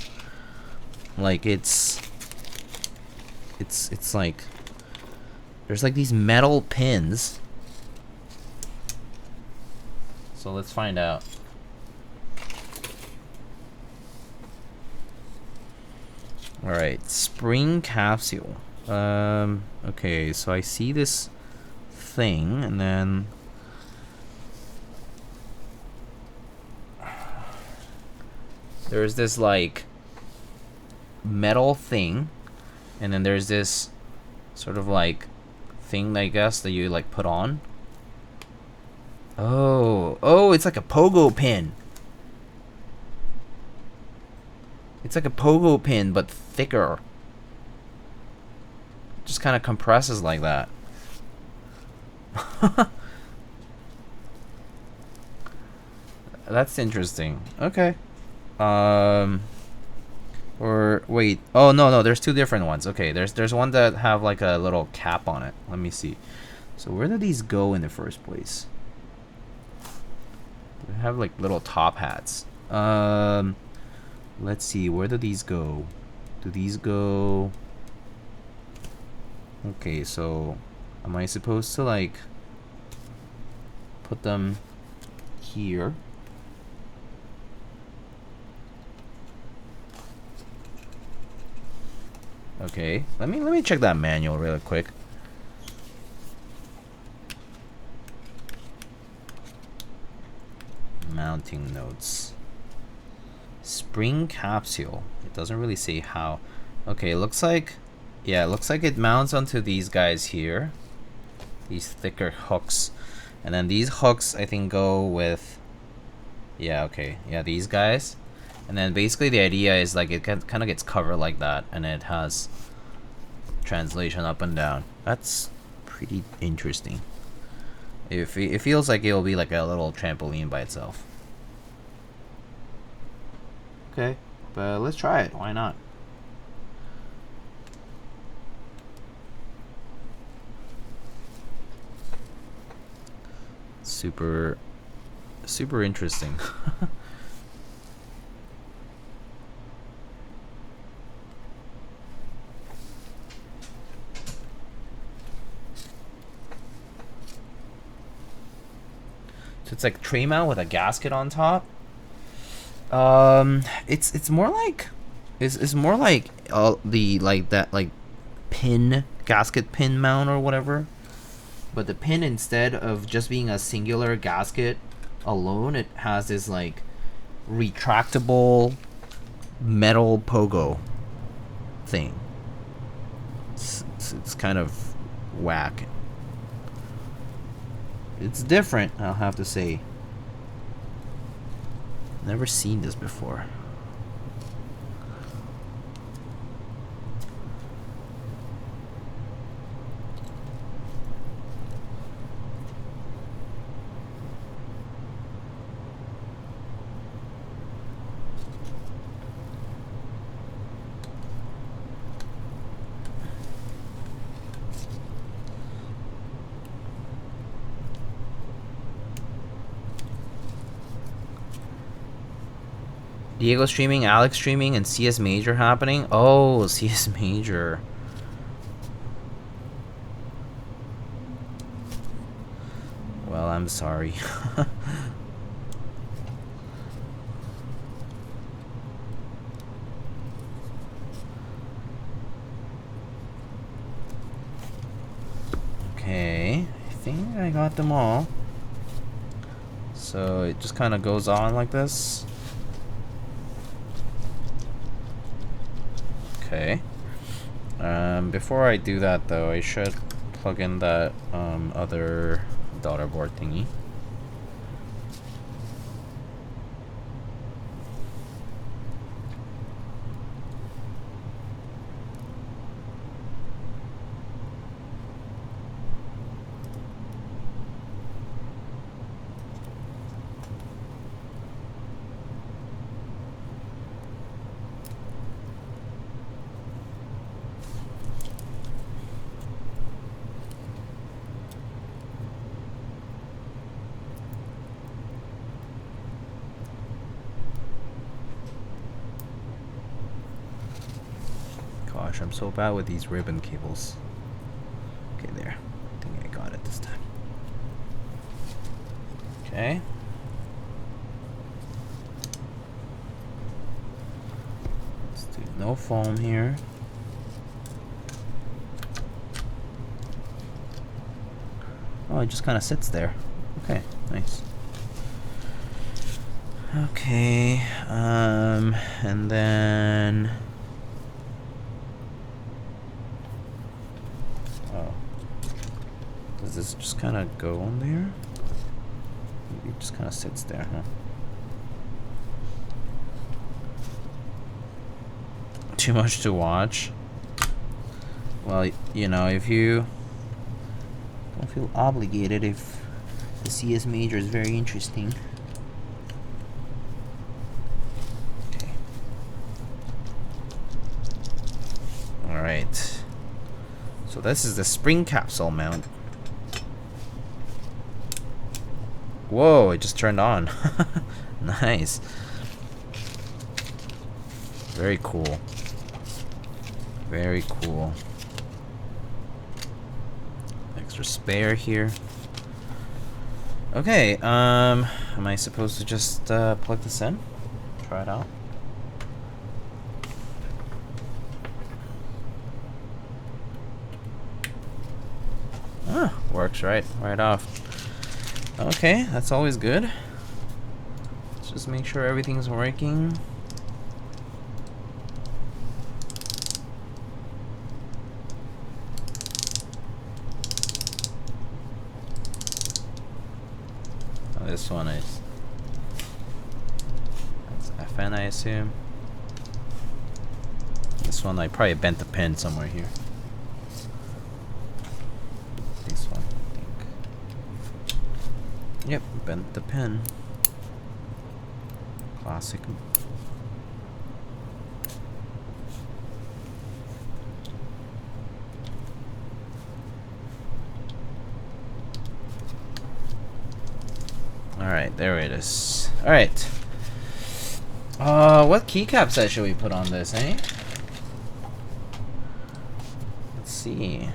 like it's like there's like these metal pins. So let's find out. All right, spring capsule. Okay, so I see this thing, and then there's this like metal thing, and then there's this sort of like thing, I guess, that you like put on. Oh, it's like a pogo pin. It's like a pogo pin, but thicker. Just kind of compresses like that. That's interesting. Okay. Or wait. Oh no, there's two different ones. Okay, there's one that have like a little cap on it. Let me see. So where do these go in the first place? They have like little top hats. Let's see. Where do these go? Do these go? Okay, so am I supposed to like put them here? Okay, let me check that manual really quick. Mounting notes. Spring capsule. It doesn't really say how. Okay, it looks like, yeah, it looks like it mounts onto these guys here. These thicker hooks. And then these hooks, I think, go with, yeah, okay, yeah, these guys. And then basically the idea is like it kind of gets covered like that, and it has translation up and down. That's pretty interesting. It feels like it'll be like a little trampoline by itself. Okay, but let's try it. Why not? Super interesting. It's like tray mount with a gasket on top. It's more like it's more like the like that like pin gasket pin mount or whatever. But the pin, instead of just being a singular gasket alone, it has this like retractable metal pogo thing. It's kind of whack. It's different, I'll have to say. Never seen this before. Diego streaming, Alex streaming, and CS Major happening. Oh, CS Major. Well, I'm sorry. Okay, I think I got them all. So it just kind of goes on like this. Okay. Before I do that though, I should plug in that other daughter board thingy. I'm so bad with these ribbon cables. Okay, there. I think I got it this time. Okay. Let's do no foam here. Oh, it just kind of sits there. Okay, nice. Okay, and then... Does this just kind of go on there? It just kind of sits there, huh? Too much to watch? Well, you know, if you don't feel obligated, if the CS major is very interesting. Okay. Alright. So this is the spring capsule mount. Whoa, it just turned on. Nice. Very cool. Very cool. Extra spare here. Okay, am I supposed to just plug this in? Try it out. Ah, works right off. Okay, that's always good. Let's just make sure everything's working. Oh, this one is... that's FN, I assume. This one, I probably bent the pin somewhere here. This one, I think. Yep, bent the pin. Classic. Alright, there it is. Alright. What keycap set should we put on this, eh? Let's see.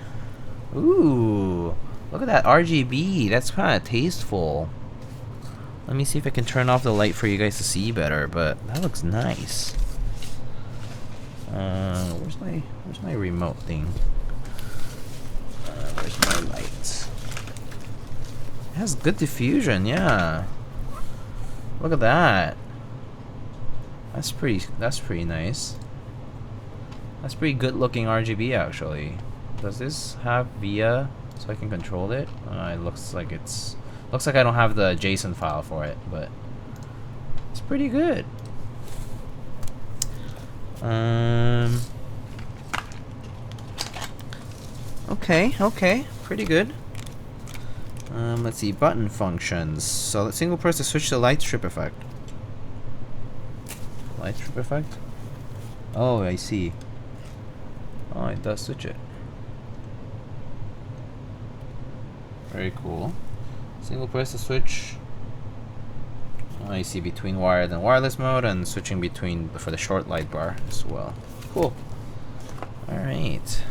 Ooh, look at that RGB. That's kind of tasteful. Let me see if I can turn off the light for you guys to see better, but that looks nice. Where's my remote thing? Where's my light? It has good diffusion, yeah. Look at that. That's pretty nice. That's pretty good looking RGB actually. Does this have VIA so I can control it? It looks like I don't have the JSON file for it, but it's pretty good. Okay, pretty good. Let's see, button functions. So the single press to switch to light strip effect. Light strip effect? Oh, I see. Oh, it does switch it. Very cool. Single press to switch. Oh, I see, between wired and wireless mode, and switching between for the short light bar as well. Cool. Alright.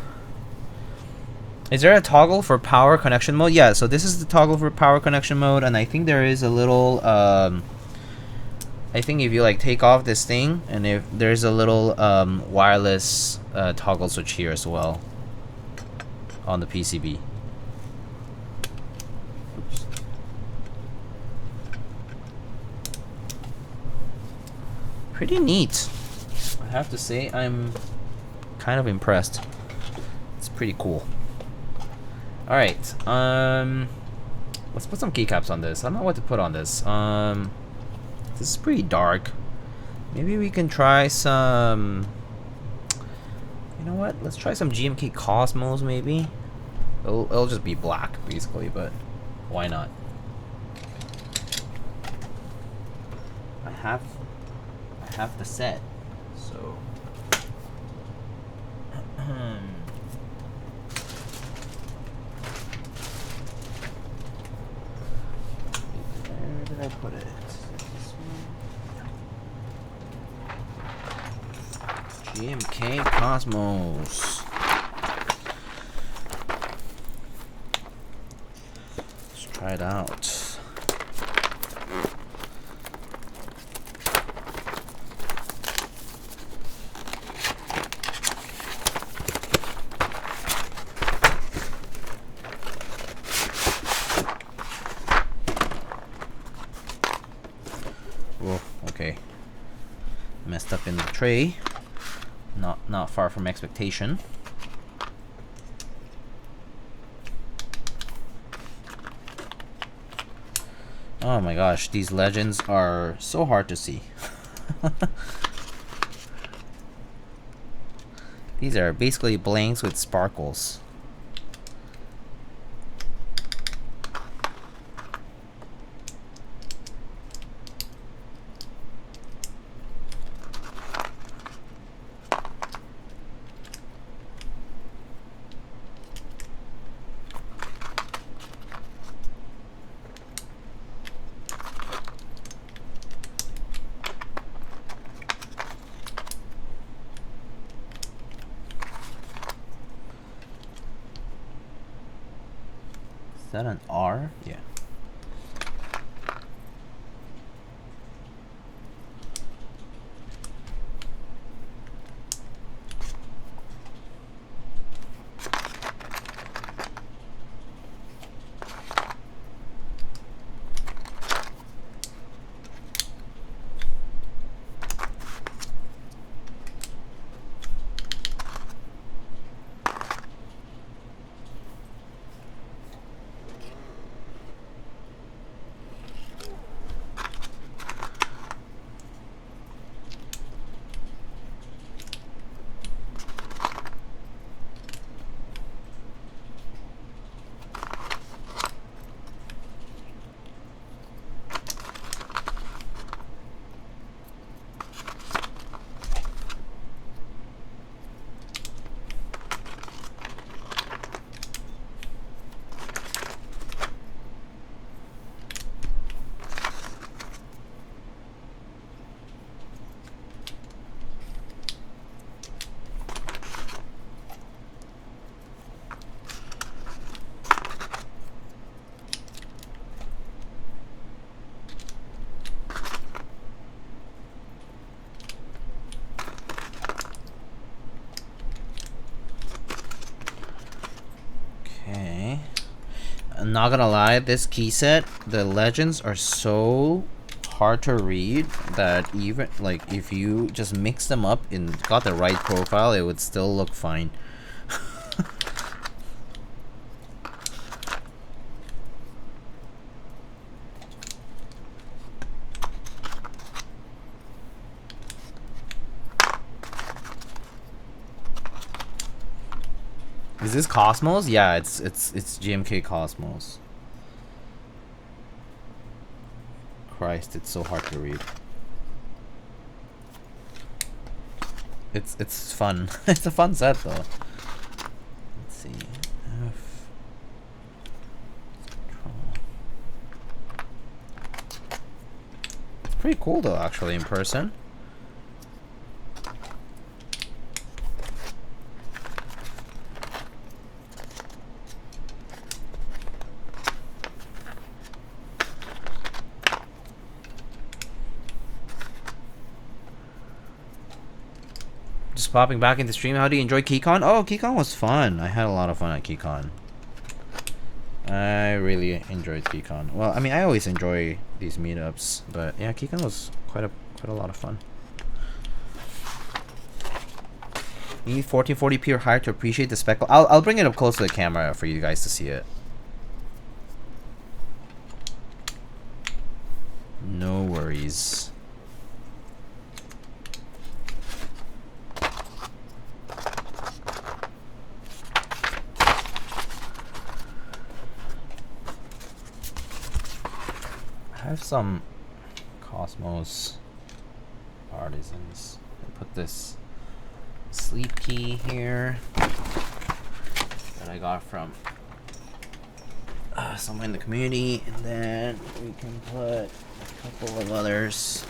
Is there a toggle for power connection mode? Yeah, so this is the toggle for power connection mode, and I think there is a little I think if you like take off this thing, and if there's a little wireless toggle switch here as well on the PCB. Oops. Pretty neat. I have to say, I'm kind of impressed. It's pretty cool. Alright, let's put some keycaps on this. I don't know what to put on this. This is pretty dark. Maybe we can try some... you know what? Let's try some GMK Cosmos, maybe. It'll just be black, basically, but why not? I have the set, so... Where did I put it? This one? GMK Cosmos. Let's try it out. Whoa, okay. Messed up in the tray. Not far from expectation. Oh my gosh, these legends are so hard to see. These are basically blanks with sparkles. Is that an R? Yeah. I'm not gonna lie, this key set, the legends are so hard to read that even like if you just mix them up and got the right profile, it would still look fine. Is this Cosmos? Yeah, it's GMK Cosmos. Christ, it's so hard to read. It's fun. It's a fun set though. Let's see. It's pretty cool though, actually, in person. Popping back into stream. How do you enjoy Keycon? Oh, Keycon was fun. I had a lot of fun at Keycon. I really enjoyed Keycon. Well, I mean, I always enjoy these meetups, but yeah, Keycon was quite a lot of fun. You need 1440p or higher to appreciate the speckle. I'll bring it up close to the camera for you guys to see it. No worries. I have some Cosmos artisans. I put this sleep key here that I got from someone in the community, and then we can put a couple of others.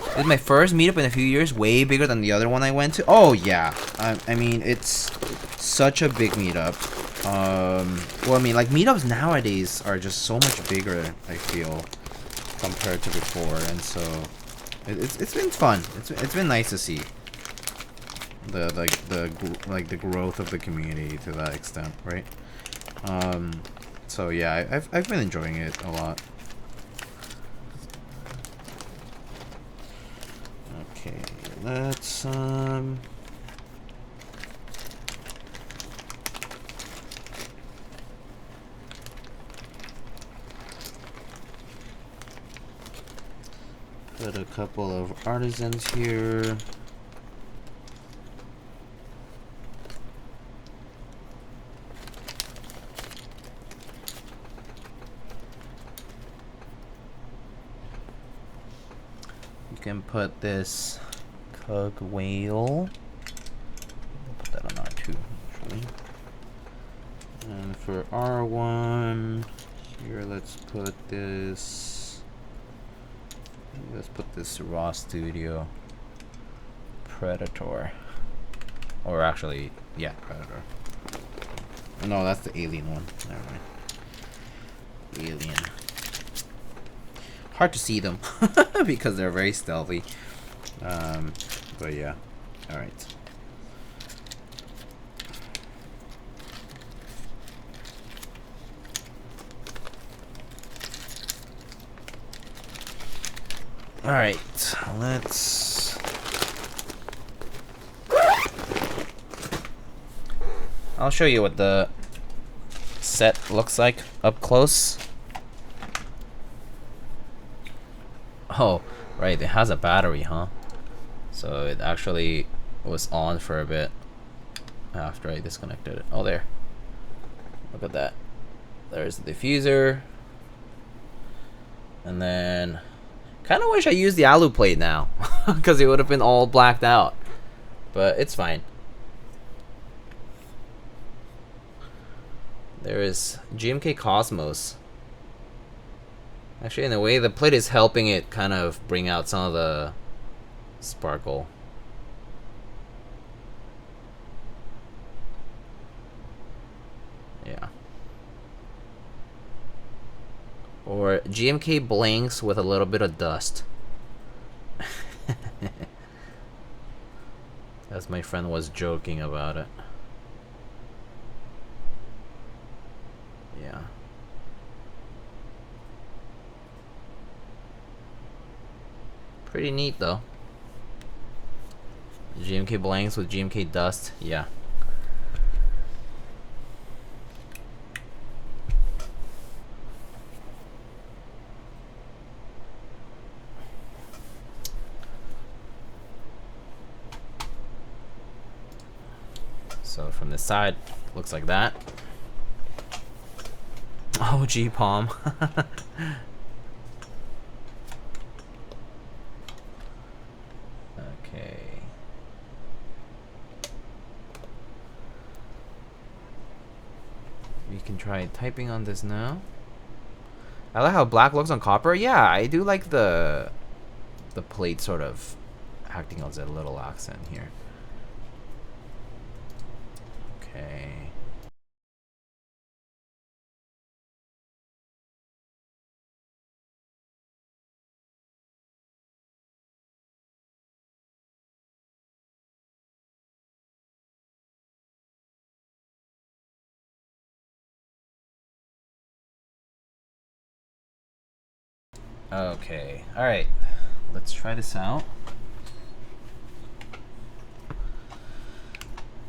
This is my first meetup in a few years, way bigger than the other one I went to. Oh yeah, I mean, it's such a big meetup. Well, I mean, like, meetups nowadays are just so much bigger, I feel, compared to before, and so it's been fun. It's been nice to see the growth of the community to that extent, right? So yeah, I've been enjoying it a lot. Okay, let's Put a couple of artisans here. You can put this Cug Whale. Put that on R2 actually. And for R1 here, let's put this. Let's put this Raw Studio Predator. Or actually, yeah, Predator. No, that's the Alien one. Never mind. Alien. Hard to see them because they're very stealthy. But yeah. Alright. Alright, let's... I'll show you what the set looks like up close. Oh, right, it has a battery, huh? So it actually was on for a bit after I disconnected it. Oh, there. Look at that. There's the diffuser. And then... kind of wish I used the alu plate now, because it would have been all blacked out. But it's fine. There is GMK Cosmos. Actually, in a way, the plate is helping it kind of bring out some of the sparkle. Yeah. Or GMK blanks with a little bit of dust. As my friend was joking about it. Yeah. Pretty neat though. GMK blanks with GMK dust. Yeah. So from this side, looks like that. Oh, gee, Palm. Okay. We can try typing on this now. I like how black looks on copper. Yeah, I do like the plate sort of acting as a little accent here. Okay. Okay, alright. Let's try this out.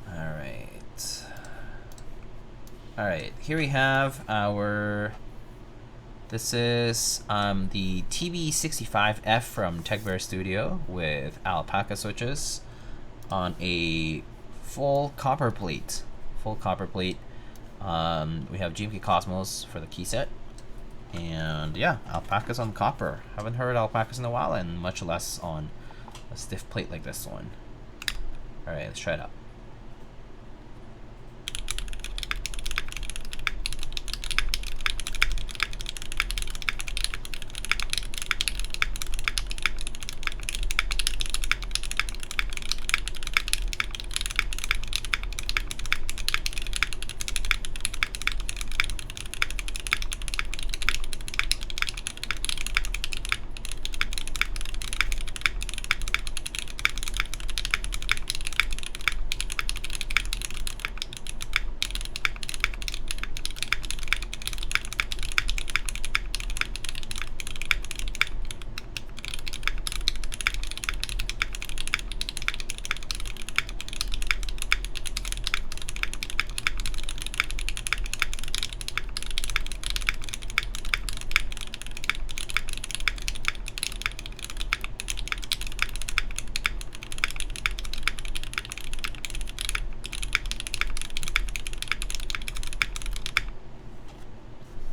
Alright. Alright, here we have our... This is the TB-65F from TechBear Studio with Alpaca switches on a full copper plate. Full copper plate. We have GMK Cosmos for the key set. And yeah, alpacas on copper. Haven't heard alpacas in a while, and much less on a stiff plate like this one. Alright, let's try it out.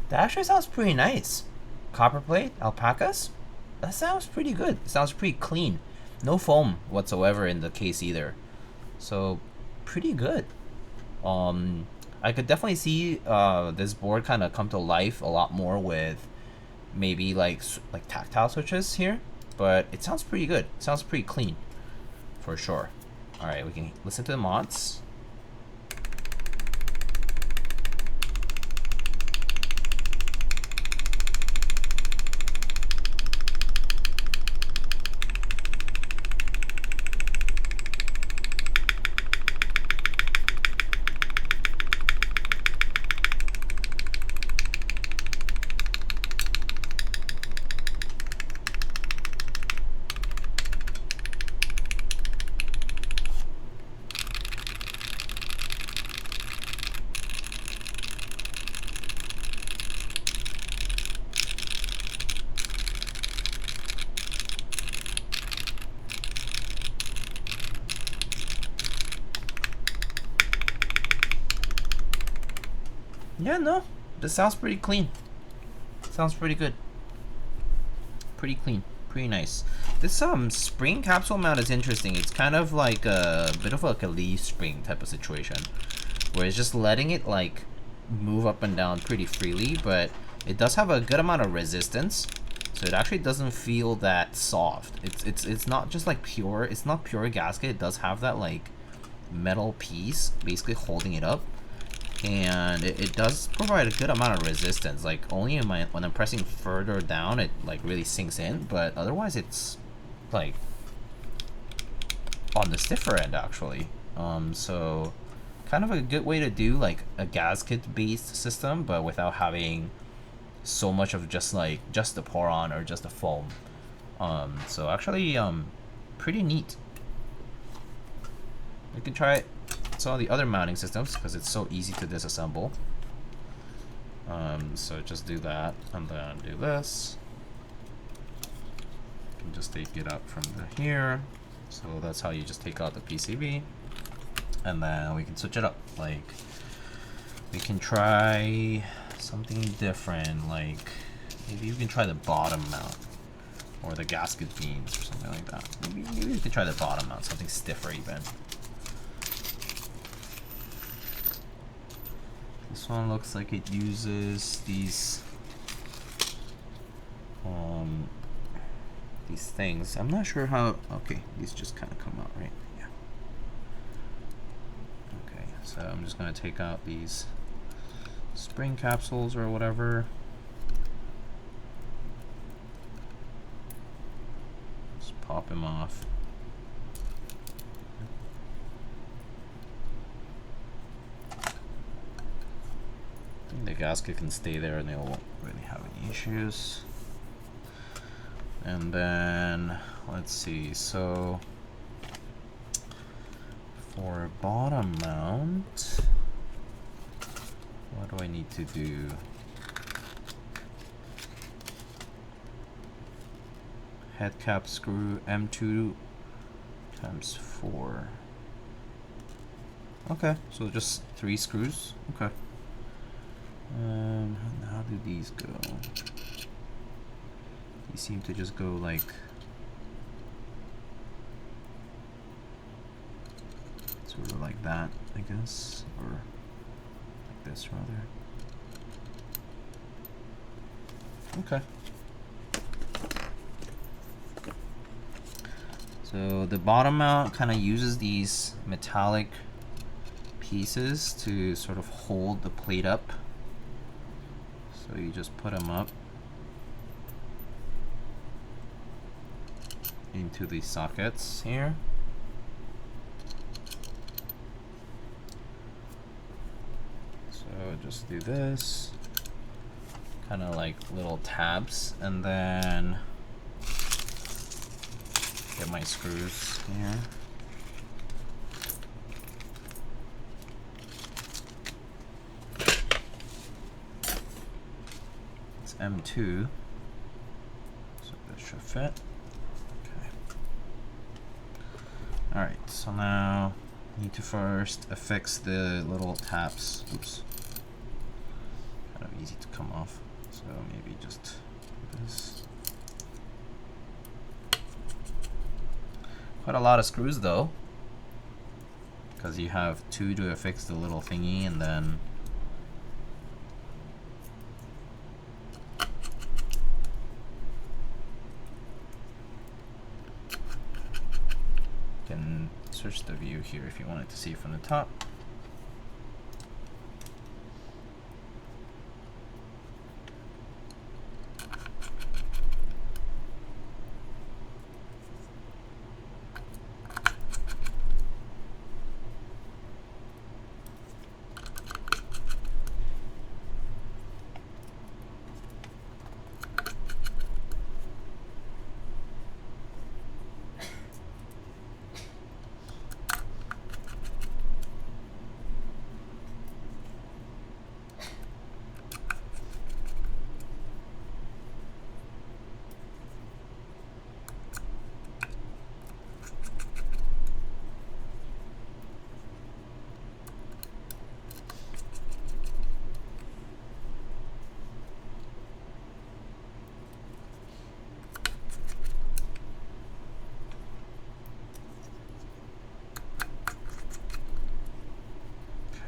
That actually sounds pretty nice. Copper plate, alpacas? That sounds pretty good. It sounds pretty clean. No foam whatsoever in the case either. So, pretty good. I could definitely see this board kind of come to life a lot more with maybe like tactile switches here, but it sounds pretty good. It sounds pretty clean, for sure. All right, we can listen to the mods. Yeah, no, this sounds pretty clean. Sounds pretty good. Pretty clean, pretty nice. This spring capsule mount is interesting. It's kind of like a bit of like a leaf spring type of situation, where it's just letting it like move up and down pretty freely, but it does have a good amount of resistance, so it actually doesn't feel that soft. It's not just like pure. It's not pure gasket. It does have that like metal piece basically holding it up. And it does provide a good amount of resistance. Like only in when I'm pressing further down, it like really sinks in. But otherwise, it's like on the stiffer end actually. So kind of a good way to do like a gasket-based system, but without having so much of just the pour on or just the foam. So actually, pretty neat. You can try it. Some of the other mounting systems because it's so easy to disassemble. So just do that and then do this. You can just take it out from here. So that's how you just take out the PCB, and then we can switch it up. Like we can try something different. Like maybe you can try the bottom mount or the gasket beams or something like that. Maybe you can try the bottom mount, something stiffer even. This one looks like it uses these things. I'm not sure how. Okay, these just kind of come out, right? Yeah. Okay, so I'm just gonna take out these spring capsules or whatever. Just pop them off. The gasket can stay there and they won't really have any issues. And then let's see, so for bottom mount, what do I need to do? Head cap screw M2 times 4. Okay, so just 3 screws. Okay. How do these go? These seem to just go like sort of like that, I guess, or like this rather. Okay. So the bottom mount kind of uses these metallic pieces to sort of hold the plate up. So you just put them up into these sockets here. So just do this, kind of like little tabs, and then get my screws here. M2, so this should fit. Okay. Alright, so now I need to first affix the little tabs. Oops. Kind of easy to come off. So maybe just this. Quite a lot of screws though, because you have 2 to affix the little thingy, and then you can switch the view here if you wanted to see it from the top.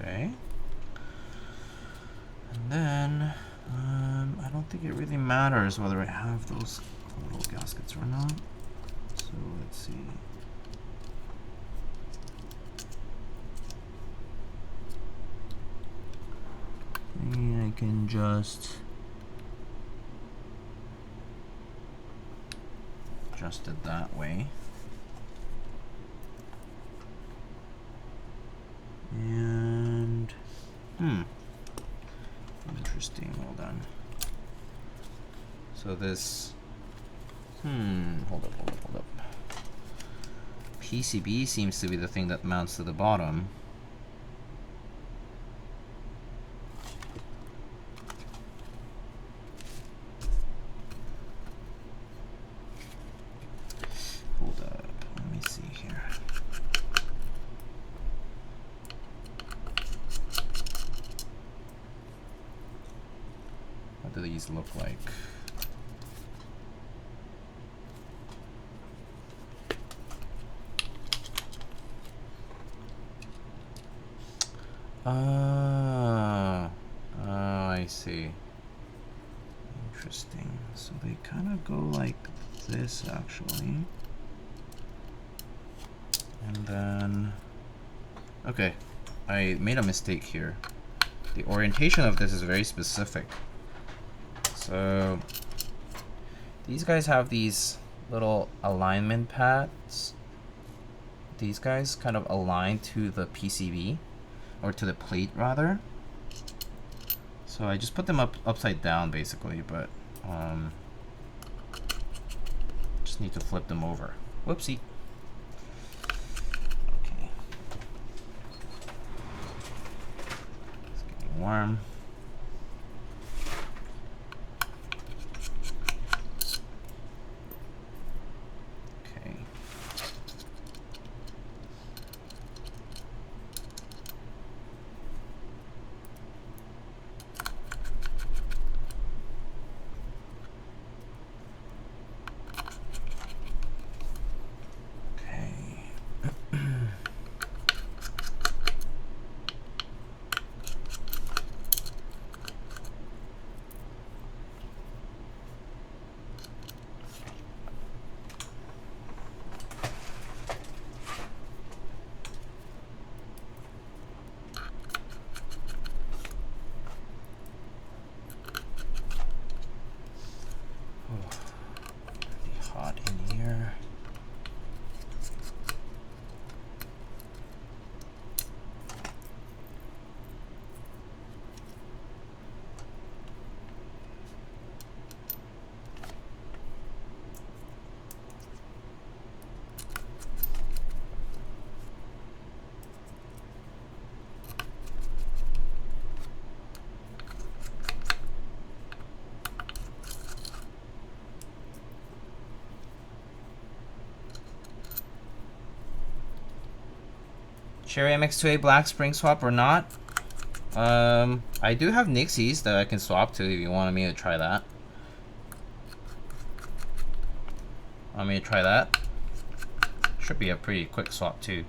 Okay. And then, I don't think it really matters whether I have those little gaskets or not. So let's see. I can just adjust it that way. And interesting. Hold on. So this hold up. PCB seems to be the thing that mounts to the bottom. Hold up. Let me see here. What do these look like? I see. Interesting. So they kind of go like this, actually. And then, okay, I made a mistake here. The orientation of this is very specific. So these guys have these little alignment pads. These guys kind of align to the PCB, or to the plate rather. So I just put them upside down basically, but just need to flip them over. Whoopsie. Okay. It's getting warm. Cherry MX2A black spring swap or not? I do have Nixies that I can swap to if you wanted me to try that. Want me to try that? Should be a pretty quick swap too.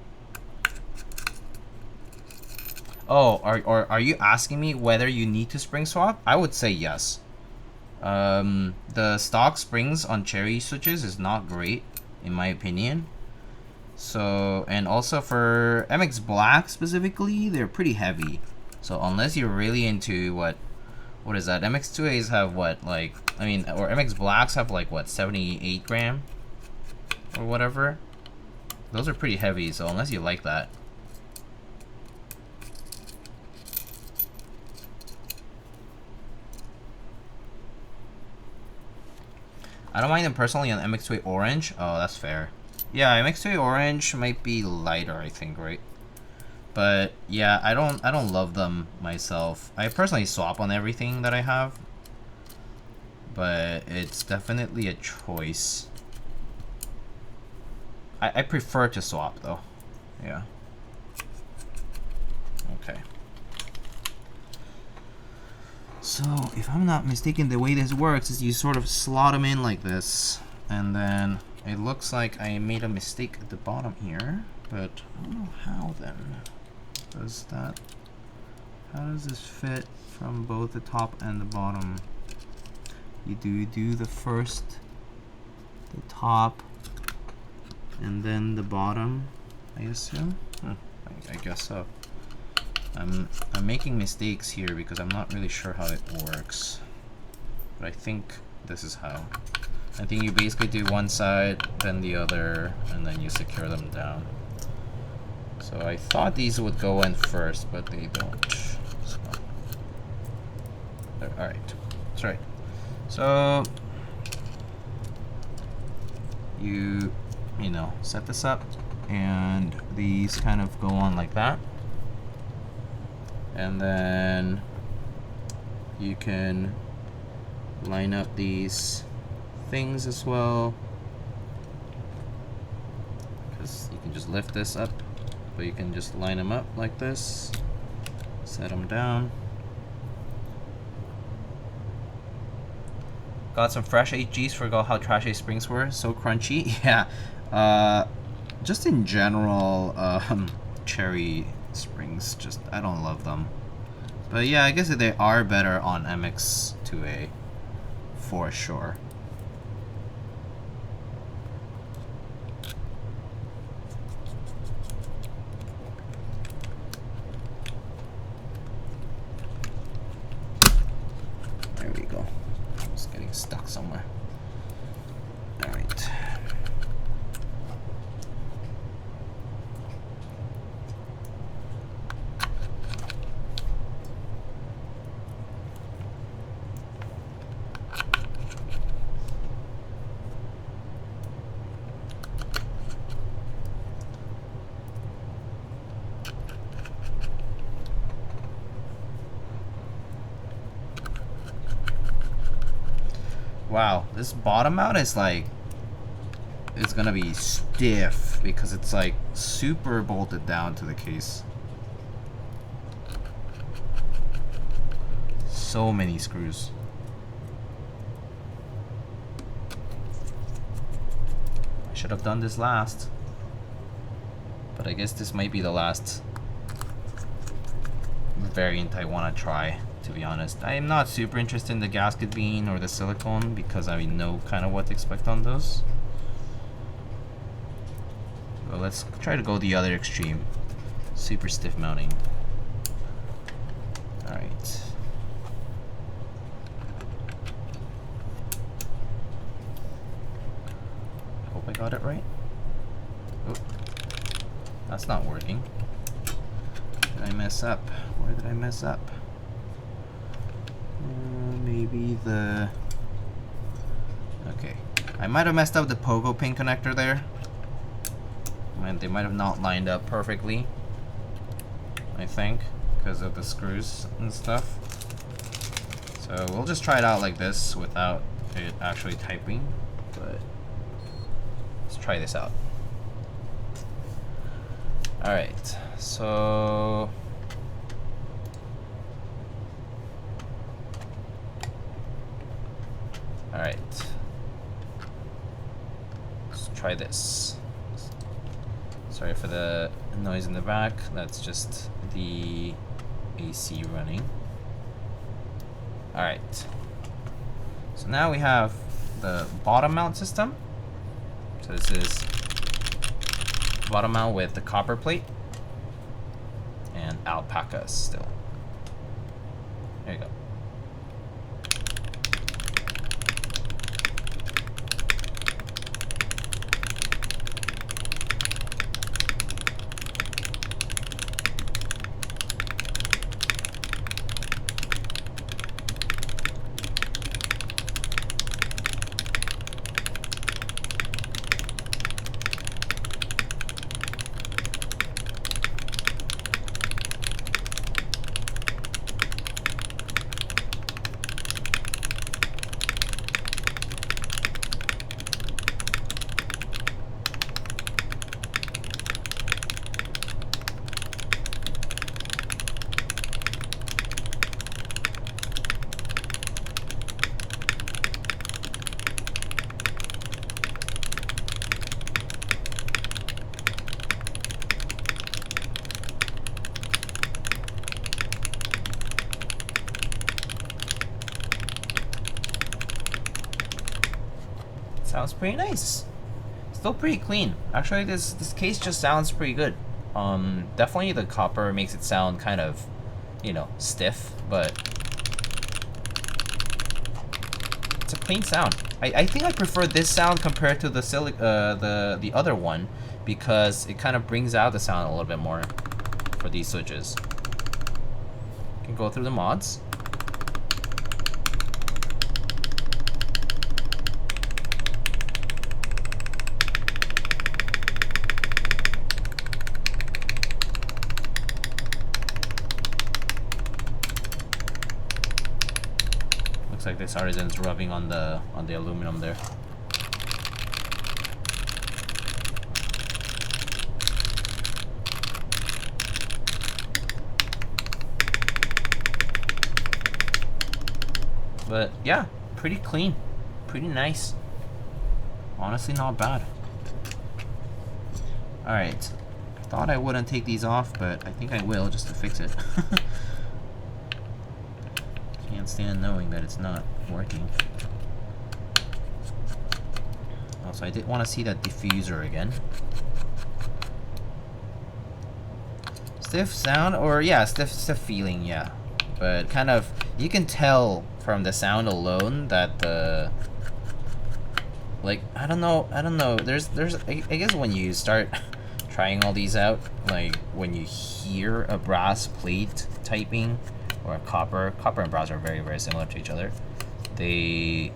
Oh, are you asking me whether you need to spring swap? I would say yes. The stock springs on cherry switches is not great, in my opinion. So, and also for MX Black specifically, they're pretty heavy. So unless you're really into what is that? MX2As have what, like, I mean, or MX Blacks have like what, 78 gram or whatever. Those are pretty heavy, so unless you like that. I don't mind them personally on MX2A Orange. Oh, that's fair. Yeah, MX2A Orange might be lighter, I think, right? But yeah, I don't love them myself. I personally swap on everything that I have, but it's definitely a choice. I prefer to swap though. Yeah. Okay. So if I'm not mistaken, the way this works is you sort of slot them in like this, and then it looks like I made a mistake at the bottom here, but I don't know how then. Does that, how does this fit from both the top and the bottom? You do the first, the top, and then the bottom, I assume? I guess so. I'm making mistakes here because I'm not really sure how it works, but I think this is how. I think you basically do one side, then the other, and then you secure them down. So I thought these would go in first, but they don't. So, alright, that's right. So you know, set this up, and these kind of go on like that. And then you can line up these things as well, because you can just lift this up, but you can just line them up like this, set them down. Got some fresh HGs, forgot how trashy springs were, so crunchy. Yeah, just in general, cherry springs, just I don't love them. But yeah, I guess they are better on MX2A for sure. There we go. Just getting stuck somewhere. All right. Wow, this bottom mount is like, it's gonna be stiff because it's like super bolted down to the case. So many screws. I should have done this last, but I guess this might be the last variant I want to try. To be honest, I am not super interested in the gasket bean or the silicone because I know kind of what to expect on those. But let's try to go the other extreme. Super stiff mounting. Alright. Hope I got it right. Oh, that's not working. Did I mess up? Where did I mess up? Maybe the... Okay. I might have messed up the pogo pin connector there. They might have not lined up perfectly, I think, because of the screws and stuff. So we'll just try it out like this without it actually typing, but let's try this out. Alright, so Alright. Let's try this. Sorry for the noise in the back. That's just the AC running. Alright. So now we have the bottom mount system. So this is bottom mount with the copper plate and alpacas still. There you go. Sounds pretty nice. Still pretty clean. Actually, this case just sounds pretty good. Definitely the copper makes it sound kind of, you know, stiff, but it's a clean sound. I think I prefer this sound compared to the other one because it kind of brings out the sound a little bit more for these switches. You can go through the mods. Looks like this artisan's rubbing on the aluminum there. But yeah, pretty clean, pretty nice. Honestly, not bad. Alright, I thought I wouldn't take these off, but I think I will just to fix it. Can't stand knowing that it's not working. Also, I did want to see that diffuser again. Stiff sound, or yeah, stiff feeling, yeah. But kind of, you can tell from the sound alone that the, like, I don't know. I guess when you start trying all these out, like when you hear a brass plate typing or a copper and brass are very, very similar to each other. It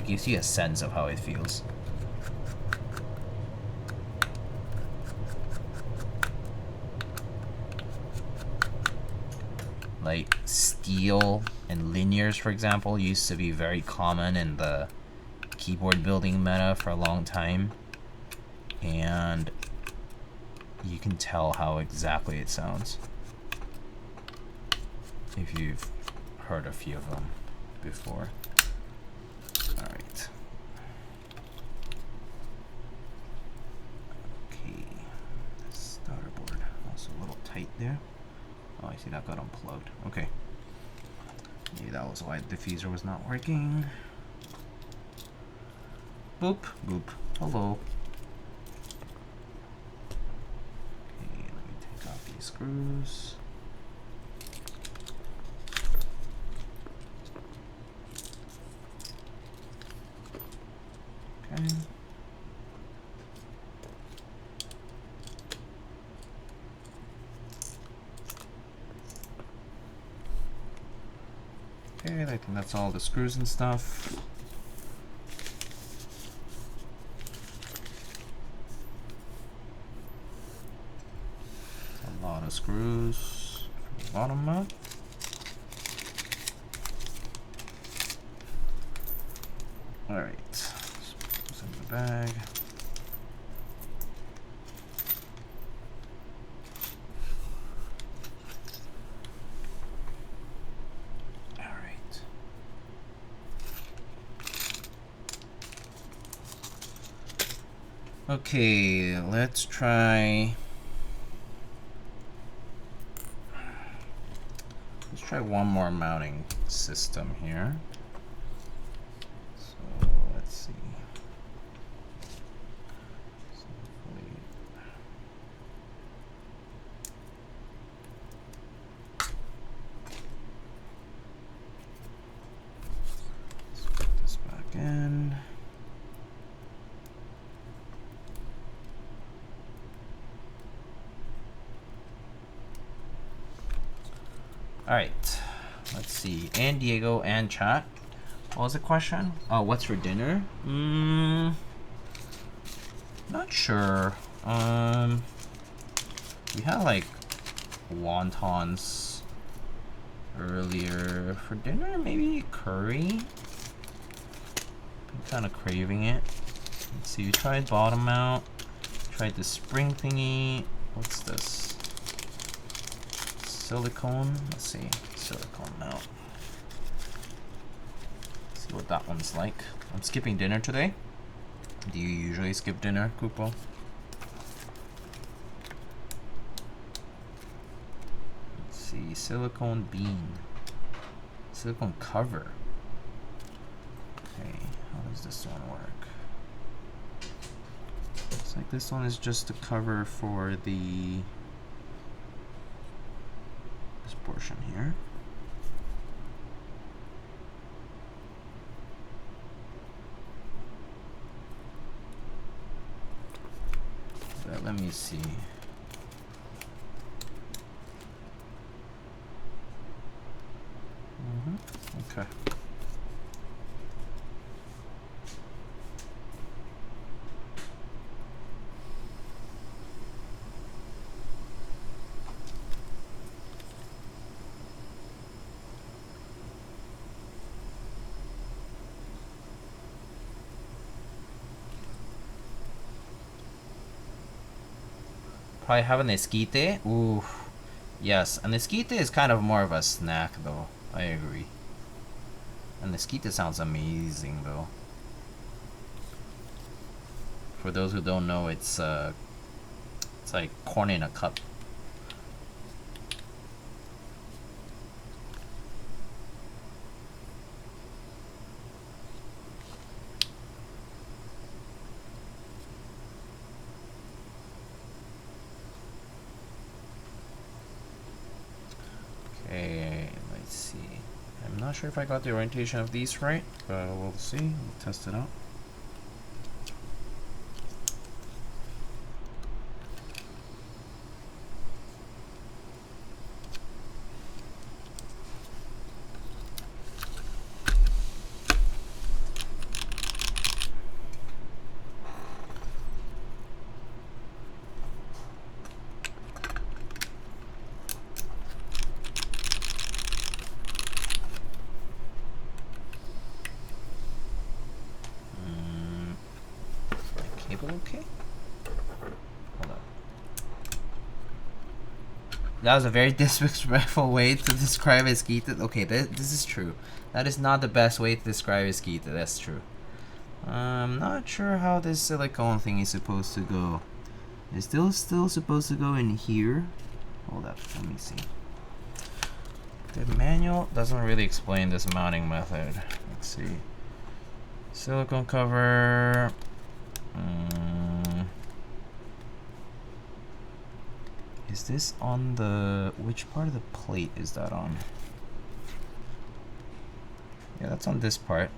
gives you a sense of how it feels. Like steel and linears, for example, used to be very common in the keyboard building meta for a long time, and you can tell how exactly it sounds if you've heard a few of them before. Alright. Okay. Starter board. Also a little tight there. Oh, I see that got unplugged. Okay. Maybe that was why the diffuser was not working. Boop. Boop. Hello. Okay, let me take off these screws. Okay. Okay, I think that's all the screws and stuff. A lot of screws from the bottom up. Alright, let's put this in the bag. Okay, let's try one more mounting system here. So let's see. Let's put this back in. All right, let's see. And Diego and chat. What was the question? What's for dinner? Not sure. We had like wontons earlier for dinner. Maybe curry. I'm kind of craving it. Let's see. We tried bottom mount. Tried the spring thingy. What's this? Silicone. Let's see. Silicone mount. See what that one's like. I'm skipping dinner today. Do you usually skip dinner, Kupo? Let's see. Silicone bean. Silicone cover. Okay. How does this one work? Looks like this one is just a cover for the portion here. But let me see. Okay. Probably have an esquite. Ooh, yes. An esquite is kind of more of a snack, though. I agree. An esquite sounds amazing, though. For those who don't know, it's like corn in a cup. Okay, let's see. I'm not sure if I got the orientation of these right, but we'll see. We'll test it out. Okay. Hold up. That was a very disrespectful way to describe esquite. Okay, this is true. That is not the best way to describe esquite. That's true. I'm not sure how this silicone thing is supposed to go. It's still supposed to go in here. Hold up. Let me see. The manual doesn't really explain this mounting method. Let's see. Silicone cover. Is this on the... which part of the plate is that on? Yeah, that's on this part.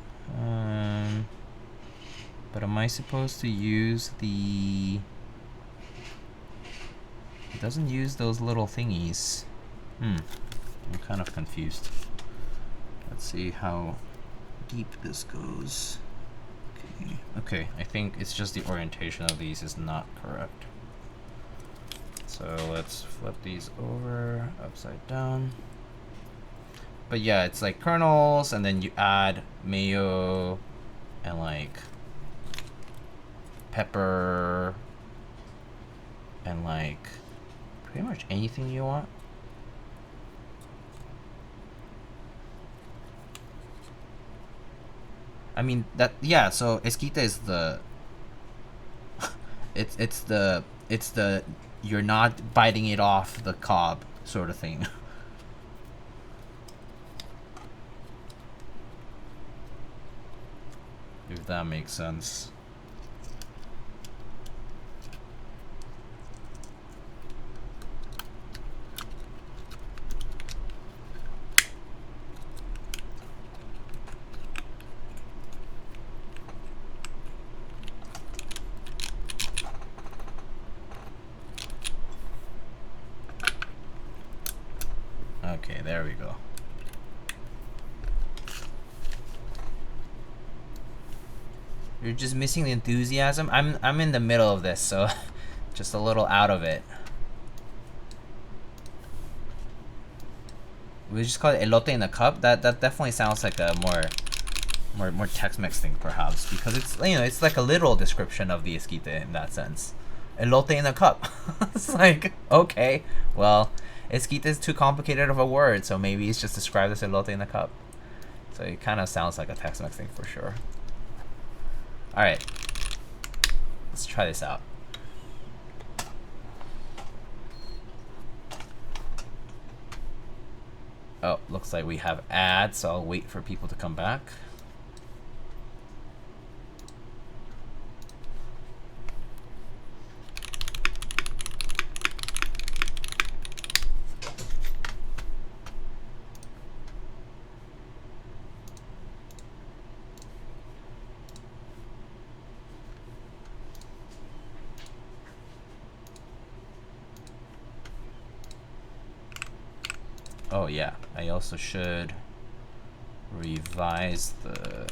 But am I supposed to use the... It doesn't use those little thingies. I'm kind of confused. Let's see how deep this goes. Okay, I think it's just the orientation of these is not correct. So let's flip these over upside down. But yeah, it's like kernels, and then you add mayo and like pepper and like pretty much anything you want. I mean that, yeah, so esquite is the it's the you're not biting it off the cob sort of thing. If that makes sense. Okay, there we go. You're just missing the enthusiasm. I'm in the middle of this, so just a little out of it. We just call it elote in a cup. That definitely sounds like a more Tex-Mex thing, perhaps, because it's, you know, it's like a literal description of the esquite in that sense. Elote in a cup. It's like, okay, well, esquite is too complicated of a word, so maybe it's just described as elote in a cup. So it kind of sounds like a Tex-Mex thing for sure. All right, let's try this out. Oh, looks like we have ads, so I'll wait for people to come back. Oh yeah, I also should revise the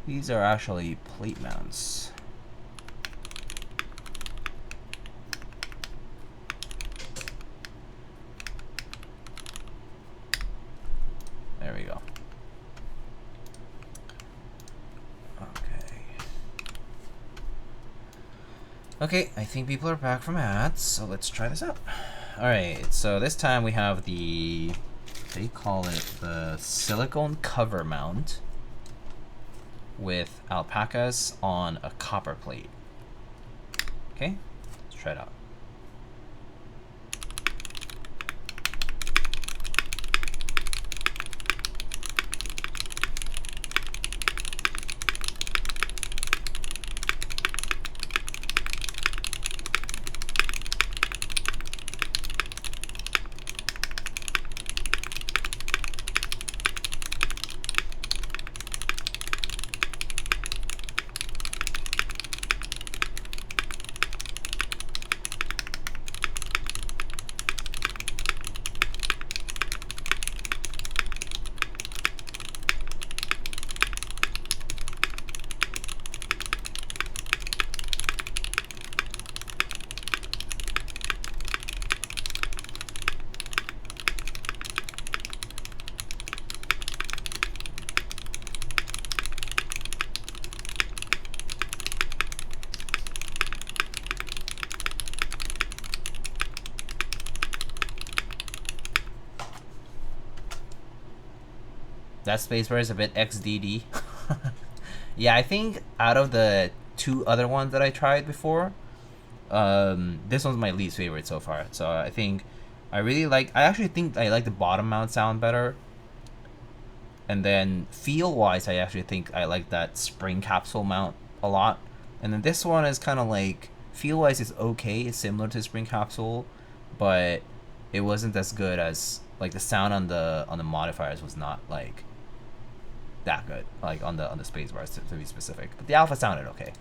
these are actually plate mounts. There we go. Okay, I think people are back from ads, so let's try this out. Alright, so this time we have the, they call it the silicone cover mount with alpacas on a copper plate. Okay, let's try it out. That spacebar is a bit XDD. Yeah, I think out of the two other ones that I tried before, this one's my least favorite so far. So I think I actually think I like the bottom mount sound better. And then feel-wise, I actually think I like that spring capsule mount a lot. And then this one is kind of like, feel-wise it's okay, it's similar to spring capsule, but it wasn't as good as, like, the sound on the modifiers was not like that good, like on the space bars to be specific. But the alpha sounded okay.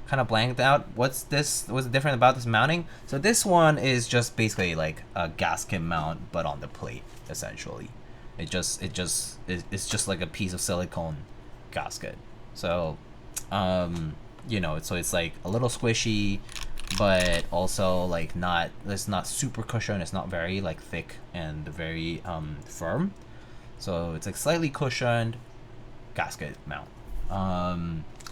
Kind of blanked out. What's different about this mounting? So this one is just basically like a gasket mount, but on the plate essentially. It's just like a piece of silicone gasket. So, you know, so it's like a little squishy, but also like it's not super cushioned. It's not very like thick and very firm. So it's like slightly cushioned gasket mount.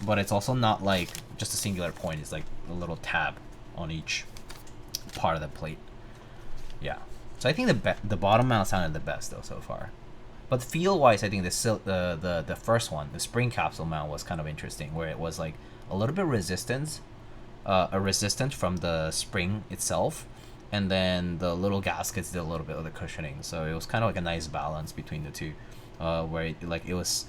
But it's also not like just a singular point. It's like a little tab on each part of the plate. Yeah. So I think the bottom mount sounded the best though so far. But feel-wise, I think the first one, the spring capsule mount, was kind of interesting, where it was like a little bit resistant from the spring itself, and then the little gaskets did a little bit of the cushioning. So it was kind of like a nice balance between the two, where it was,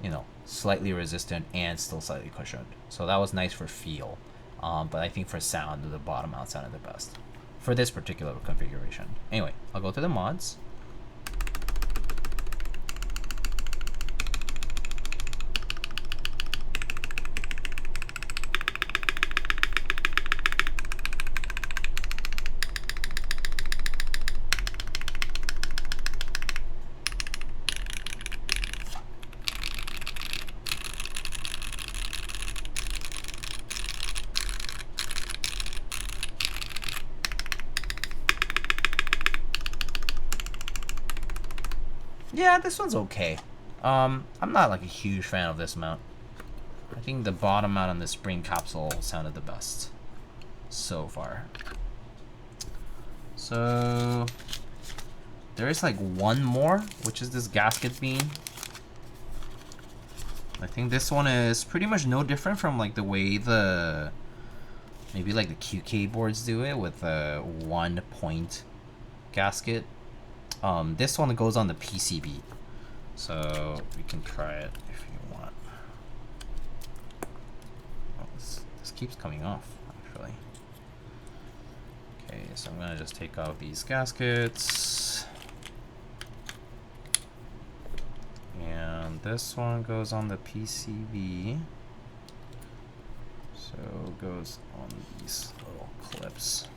you know, slightly resistant and still slightly cushioned. So that was nice for feel. But I think for sound, the bottom mount sounded the best for this particular configuration. Anyway, I'll go to the mods. Yeah, this one's okay. I'm not like a huge fan of this mount. I think the bottom mount on the spring capsule sounded the best so far. So there is like one more, which is this gasket beam. I think this one is pretty much no different from like the way maybe like the QK boards do it with a 1 point gasket. This one goes on the PCB, so we can try it if you want. Oh, this keeps coming off, actually. Okay, so I'm gonna just take out these gaskets. And this one goes on the PCB. So it goes on these little clips.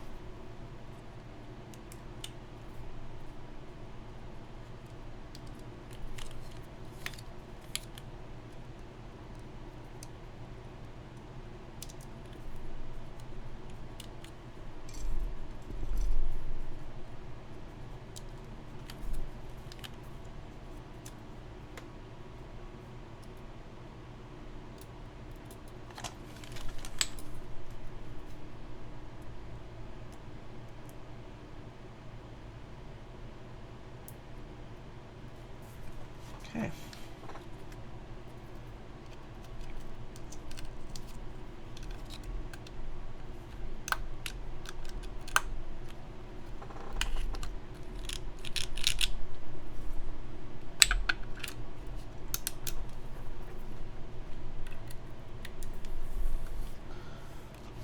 Okay.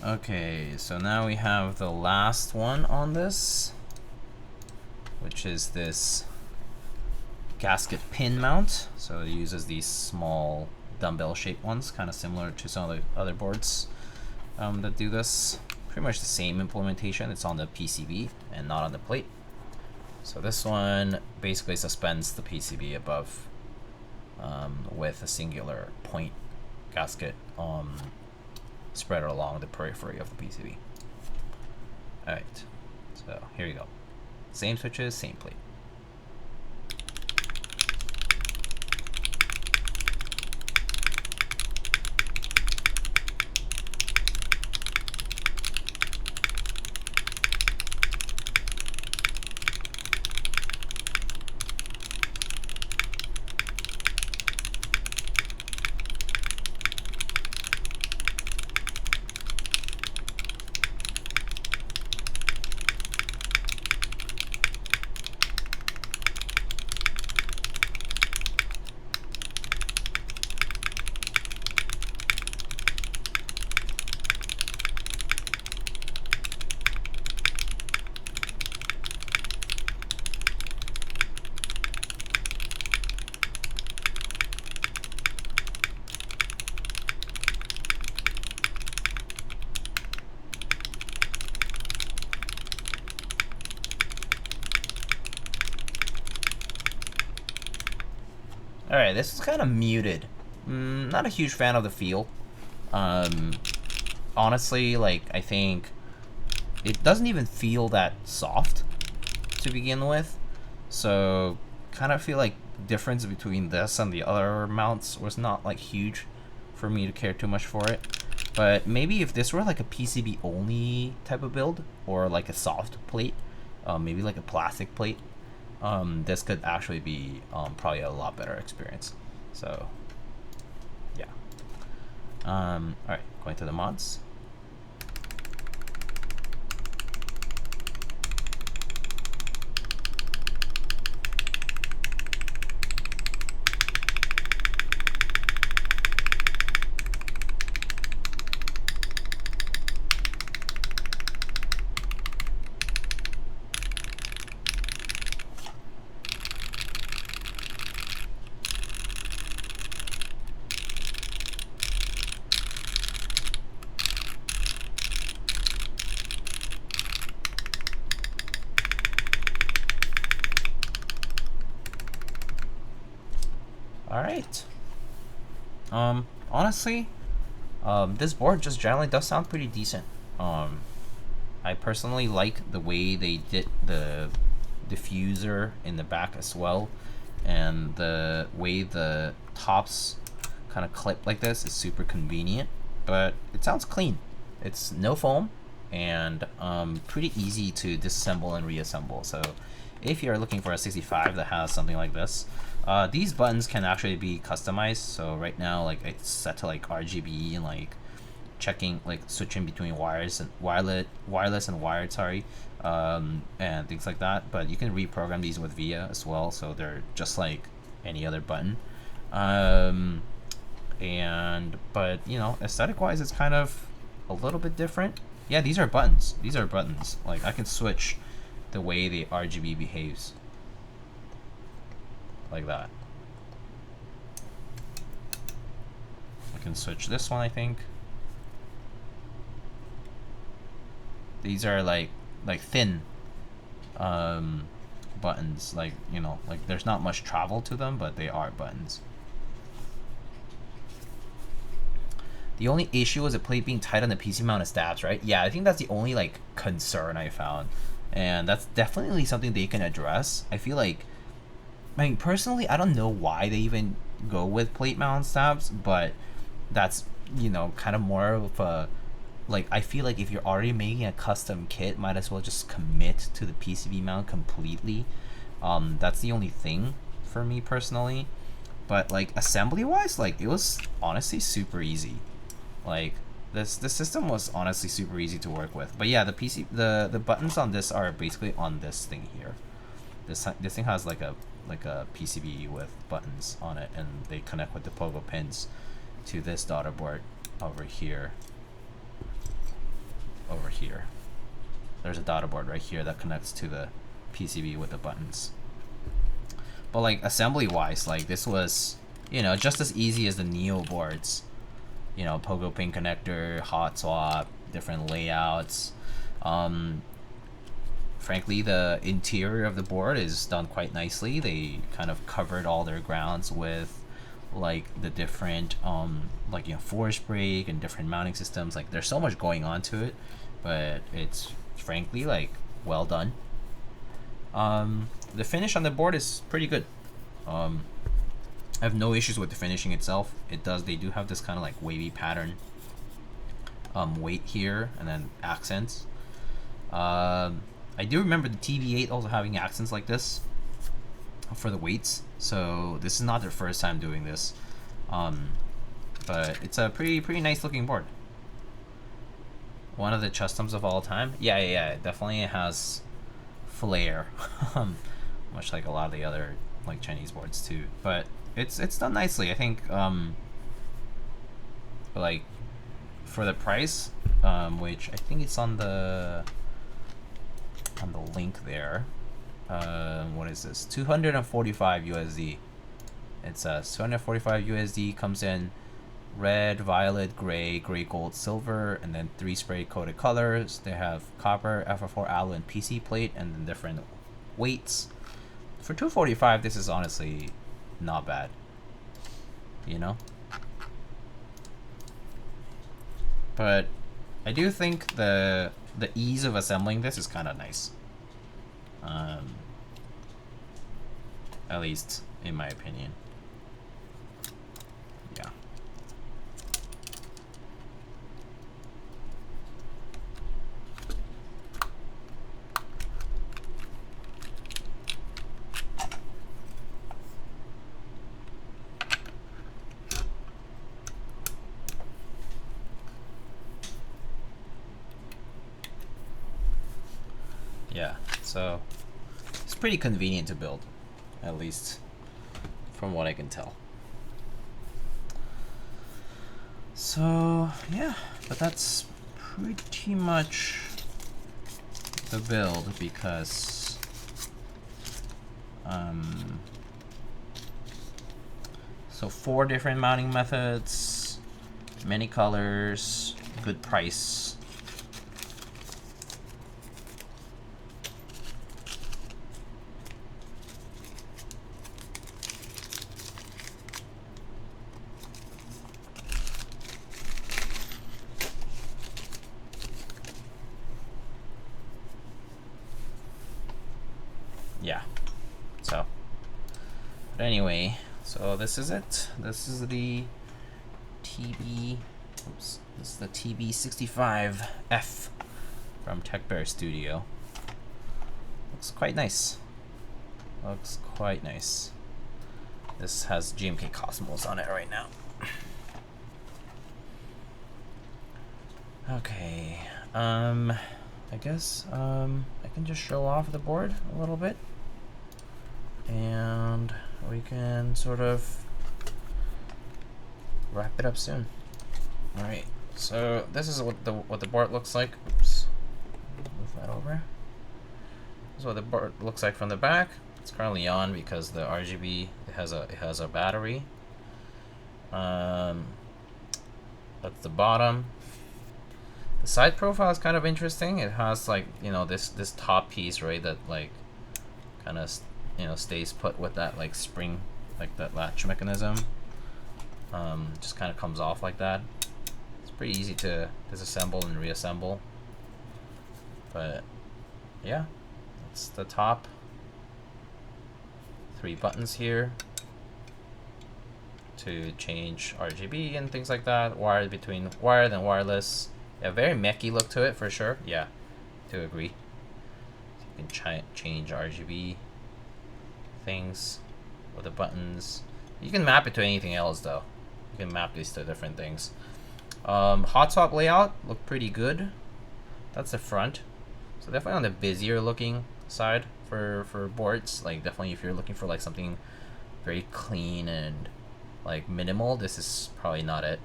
Okay, so now we have the last one on this, which is this gasket pin mount. So it uses these small dumbbell shaped ones, kind of similar to some of the other boards that do this. Pretty much the same implementation. It's on the PCB and not on the plate. So this one basically suspends the PCB above with a singular point gasket spread along the periphery of the PCB. Alright, so here you go. Same switches, same plate. Alright, this is kind of muted. Not a huge fan of the feel. Honestly, like, I think it doesn't even feel that soft to begin with. So, kind of feel like the difference between this and the other mounts was not, like, huge for me to care too much for it. But maybe if this were, like, a PCB only type of build, or, like, a soft plate, maybe, like, a plastic plate, this could actually be probably a lot better experience. So yeah. All right, going to the mods. All right. Honestly, this board just generally does sound pretty decent. I personally like the way they did the diffuser in the back as well, and the way the tops kind of clip like this is super convenient, but it sounds clean. It's no foam and pretty easy to disassemble and reassemble. So if you're looking for a 65 that has something like this, these buttons can actually be customized. So right now, like, it's set to like RGB and like checking, like switching between wireless and wired, sorry, and things like that. But you can reprogram these with VIA as well, so they're just like any other button. But you know, aesthetic wise, it's kind of a little bit different. Yeah, these are buttons. Like, I can switch the way the RGB behaves, like that. I can switch this one, I think. These are like thin buttons, like, you know, like there's not much travel to them, but they are buttons. The only issue is the plate being tight on the PC mounted stabs, right? Yeah, I think that's the only like concern I found, and that's definitely something they can address. I feel like, I mean, personally, I don't know why they even go with plate mounted stabs, but that's, you know, kind of more of a, like, I feel like if you're already making a custom kit, might as well just commit to the PCB mount completely. That's the only thing for me personally. But like, assembly wise, like, it was honestly super easy. Like, this system was honestly super easy to work with. But yeah, the buttons on this are basically on this thing here. This thing has like a PCB with buttons on it, and they connect with the pogo pins to this daughter board over here. Over here, there's a daughter board right here that connects to the PCB with the buttons. But like, assembly wise, like, this was, you know, just as easy as the Neo boards. You know, pogo pin connector, hot swap, different layouts. Frankly, the interior of the board is done quite nicely. They kind of covered all their grounds with like the different like, you know, force brake and different mounting systems. Like, there's so much going on to it, but it's frankly like well done. The finish on the board is pretty good. I have no issues with the finishing itself. They do have this kind of like wavy pattern weight here, and then accents. I do remember the TB-8 also having accents like this for the weights, so this is not their first time doing this. But it's a pretty nice looking board. One of the customs of all time. Yeah, it definitely has flair, much like a lot of the other like Chinese boards too. But it's done nicely, I think. Like, for the price, which I think it's on the link there. What is this? 245 USD. It says 245 USD, comes in red, violet, gray, gold, silver, and then 3 spray coated colors. They have copper, FR4 alu, and PC plate, and then different weights. For 245, this is honestly not bad, you know. But I do think the ease of assembling this is kind of nice. At least in my opinion. Yeah. yeah, so it's pretty convenient to build, at least from what I can tell. So yeah, but that's pretty much the build, because so 4 different mounting methods, many colors, good price. Yeah, so, but anyway, so this is it. This is the this is the TB-65F from TechBear Studio. Looks quite nice. Looks quite nice. This has GMK Cosmos on it right now. Okay, I guess I can just show off the board a little bit, and we can sort of wrap it up soon. All right, so this is what the board looks like. Oops, move that over. This is what the board looks like from the back. It's currently on because the RGB has a battery. That's the bottom. The side profile is kind of interesting. It has, like, you know, this top piece, right, that like kind of, you know, stays put with that like spring, like that latch mechanism. Just kind of comes off like that. It's pretty easy to disassemble and reassemble. But yeah, that's the top. 3 buttons here to change RGB and things like that. Wired between wired and wireless. Yeah, very mechy look to it for sure. Yeah, to agree. So you can change RGB things with the buttons. You can map it to anything else though. You can map these to different things. Hot swap layout look pretty good. That's the front. So definitely on the busier looking side for boards. Like definitely if you're looking for like something very clean and like minimal, this is probably not it.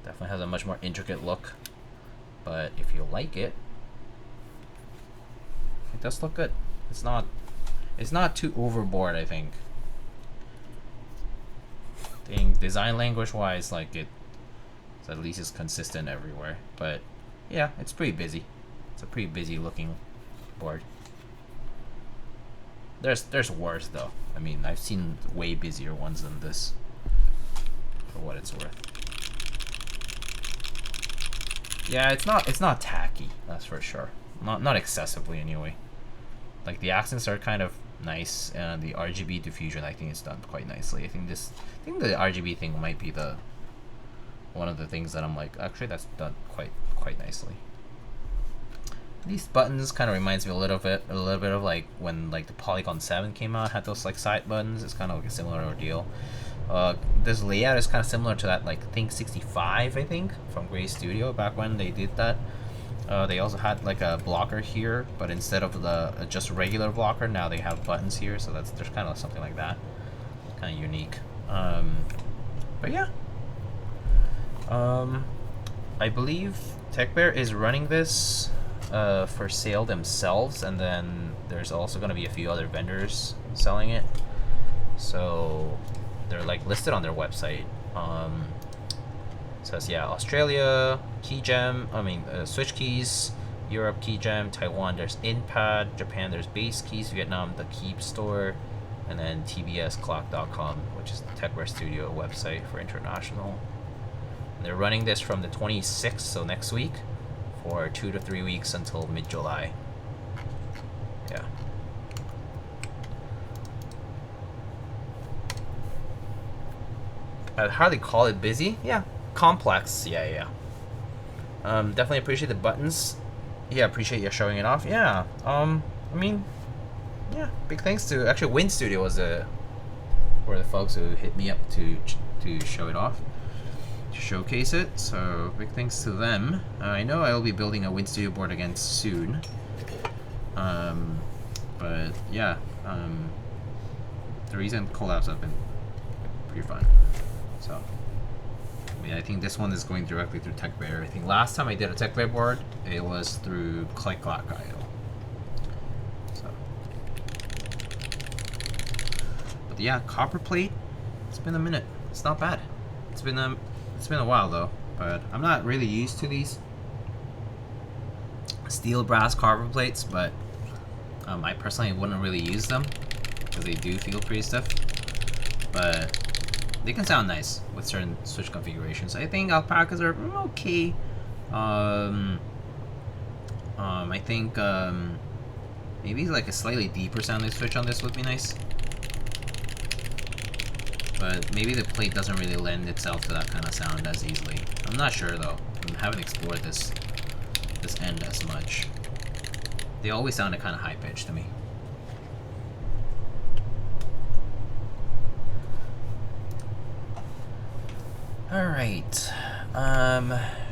Definitely has a much more intricate look, but if you like it, it does look good. It's not too overboard, I think. Design language wise, like it's at least is consistent everywhere. But yeah, it's pretty busy. It's a pretty busy looking board. There's worse though. I mean, I've seen way busier ones than this, for what it's worth. Yeah, it's not tacky, that's for sure. Not excessively anyway. Like the accents are kind of nice, and the RGB diffusion I think is done quite nicely. I think the RGB thing might be one of the things that I'm like, actually that's done quite nicely. These buttons kind of reminds me a little bit of like when like the Polygon 7 came out, had those like side buttons. It's kind of like a similar ordeal. This layout is kind of similar to that like Think 65, I think, from Gray Studio back when they did that. They also had like a blocker here, but instead of the just regular blocker, now they have buttons here. So there's kind of something like that, kind of unique. But yeah, I believe TechBear is running this for sale themselves, and then there's also going to be a few other vendors selling it. So they're like listed on their website. It says, yeah, Australia, Switch Keys, Europe, Keygem, Taiwan, there's InPad, Japan, there's Base Keys, Vietnam, the Keep Store, and then tbsclock.com, which is the TechBear Studio website for international. And they're running this from the 26th, so next week, for 2 to 3 weeks until mid-July. Yeah. I'd hardly call it busy. Yeah. Complex. Yeah. Definitely appreciate the buttons. Yeah, appreciate you showing it off. Yeah. I mean, yeah. Big thanks to actually Wind Studio were the folks who hit me up to show it off, to showcase it. So big thanks to them. I know I will be building a Wind Studio board again soon. But yeah, the recent collabs have been pretty fun. So I mean, I think this one is going directly through TechBear. I think last time I did a TechBear board, it was through Click.io. So, but yeah, copper plate. It's been a minute. It's not bad. It's been a while though. But I'm not really used to these steel brass copper plates. But I personally wouldn't really use them because they do feel pretty stiff. But they can sound nice with certain switch configurations. I think Alpacas are okay. I think maybe like a slightly deeper sounding switch on this would be nice. But maybe the plate doesn't really lend itself to that kind of sound as easily. I'm not sure though. I haven't explored this end as much. They always sounded kind of high pitched to me. Alright,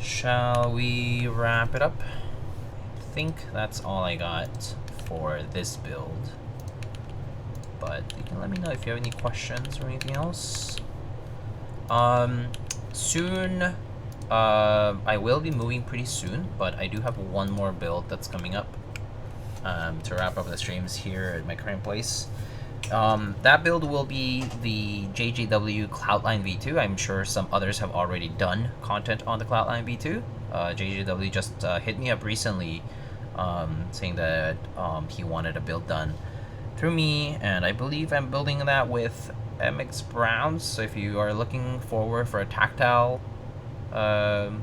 shall we wrap it up? I think that's all I got for this build. But you can let me know if you have any questions or anything else. Soon, I will be moving pretty soon, but I do have one more build that's coming up to wrap up the streams here at my current place. That build will be the JJW Cloudline V2. I'm sure some others have already done content on the Cloudline V2. JJW just hit me up recently saying that he wanted a build done through me, and I believe I'm building that with MX Browns. So if you are looking forward for a tactile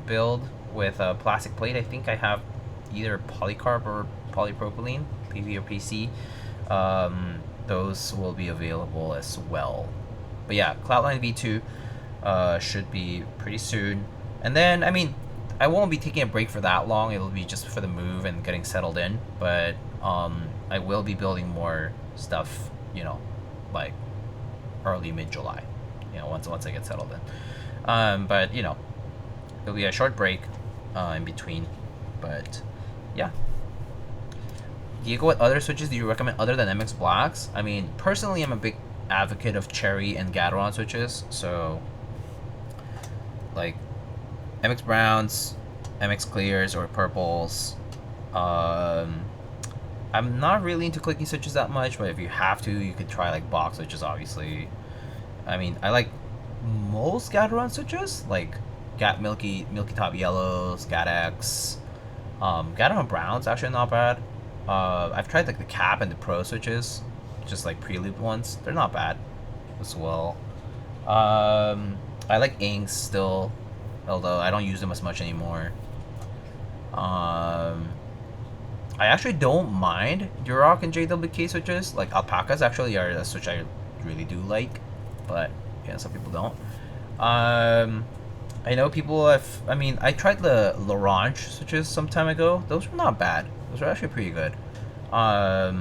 build with a plastic plate, I think I have either polycarb or polypropylene, PV or PC. Those will be available as well. But yeah, Cloudline V2 should be pretty soon. And then, I mean, I won't be taking a break for that long. It'll be just for the move and getting settled in. But I will be building more stuff, you know, like early mid-July, you know, once I get settled in. But you know, it'll be a short break in between. But yeah. Diego, what other switches do you recommend other than MX Blacks? I mean, personally, I'm a big advocate of Cherry and Gateron switches. So, like, MX Browns, MX Clears, or Purples. I'm not really into clicky switches that much, but if you have to, you could try, like, box switches, obviously. I mean, I like most Gateron switches, like Milky Top Yellows, GatX. Gateron Browns, actually not bad. I've tried like the Cap and the Pro switches, just like pre-looped ones. They're not bad as well. I like Inks still, although I don't use them as much anymore. I actually don't mind Duroc and JWK switches. Like Alpacas actually are a switch I really do like, but yeah, some people don't. I know people have. I mean, I tried the L'Orange switches some time ago. Those were not bad. Those are actually pretty good. A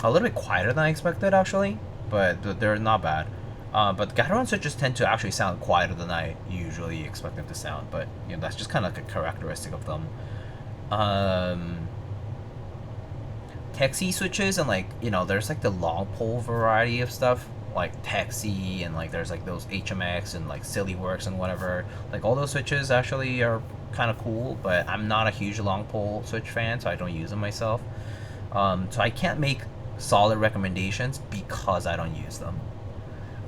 little bit quieter than I expected, actually, but they're not bad. But Gateron switches tend to actually sound quieter than I usually expect them to sound. But you know, that's just kind of like a characteristic of them. Texie switches and like, you know, there's like the long pole variety of stuff, like Texie, and like there's like those HMX and like Sillyworks and whatever. Like all those switches actually are kind of cool, but I'm not a huge long pole switch fan, so I don't use them myself. So I can't make solid recommendations because I don't use them.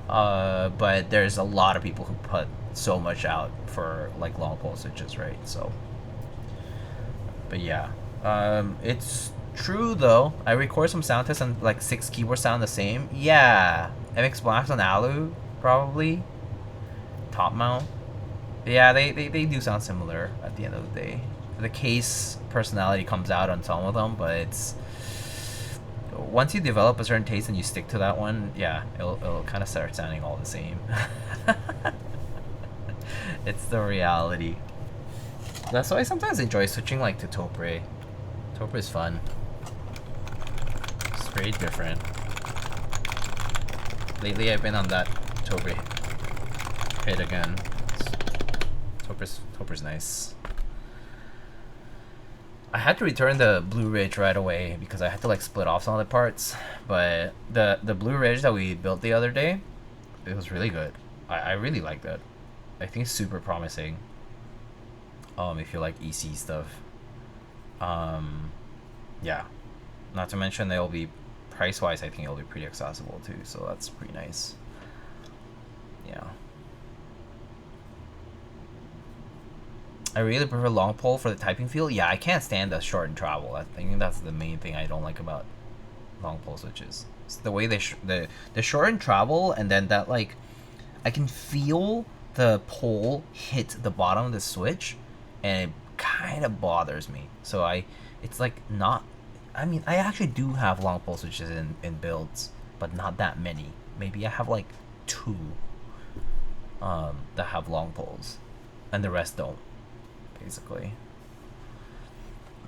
But there's a lot of people who put so much out for like long pole switches, right? So, but yeah, it's true though. I record some sound tests and like 6 keyboards sound the same. Yeah, MX Blacks on Alu probably. Top mount. Yeah, they do sound similar at the end of the day. The case personality comes out on some of them, but it's once you develop a certain taste and you stick to that one, yeah, it'll kind of start sounding all the same. It's the reality. That's why I sometimes enjoy switching like to Topre. Topre is fun. It's very different. Lately I've been on that Topre hit again. Toper's nice. I had to return the Blue Ridge right away because I had to like split off some of the parts. But the Blue Ridge that we built the other day, it was really good. I really liked it. I think it's super promising. If you like EC stuff. Yeah. Not to mention they'll be price wise. I think it'll be pretty accessible too. So that's pretty nice. Yeah. I really prefer long pole for the typing feel. Yeah, I can't stand the short and travel. I think that's the main thing I don't like about long pole switches. It's the way they the short and travel, and then that like I can feel the pole hit the bottom of the switch, and it kind of bothers me. So it's like not. I mean, I actually do have long pole switches in builds, but not that many. Maybe I have like 2 that have long poles, and the rest don't. Basically,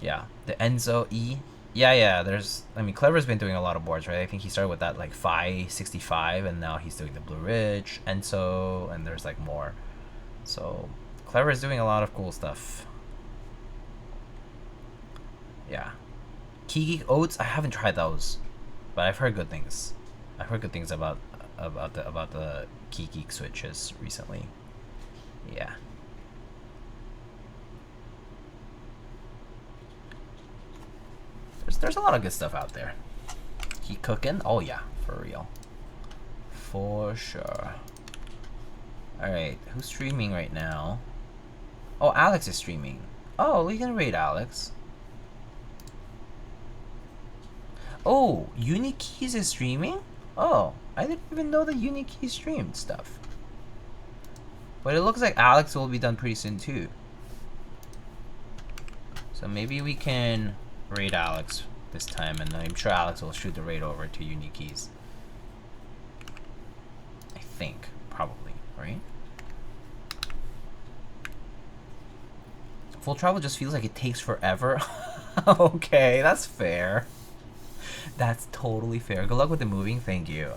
yeah. The Enzo E, yeah. There's, I mean, Clever's been doing a lot of boards, right? I think he started with that like 565, and now he's doing the Blue Ridge, Enzo, and there's like more. So Clever's doing a lot of cool stuff. Yeah. Keygeek Oats, I haven't tried those, but I've heard good things. I've heard good things about the Keygeek switches recently. Yeah. There's a lot of good stuff out there. He cooking? Oh yeah, for real. For sure. Alright, who's streaming right now? Oh, Alex is streaming. Oh, we can raid Alex. Oh, Unikeys is streaming? Oh, I didn't even know that Unikeys streamed stuff. But it looks like Alex will be done pretty soon too. So maybe we can raid Alex this time, and I'm sure Alex will shoot the raid over to Unikeys. I think, probably, right? Full travel just feels like it takes forever. Okay, that's fair. That's totally fair. Good luck with the moving. Thank you.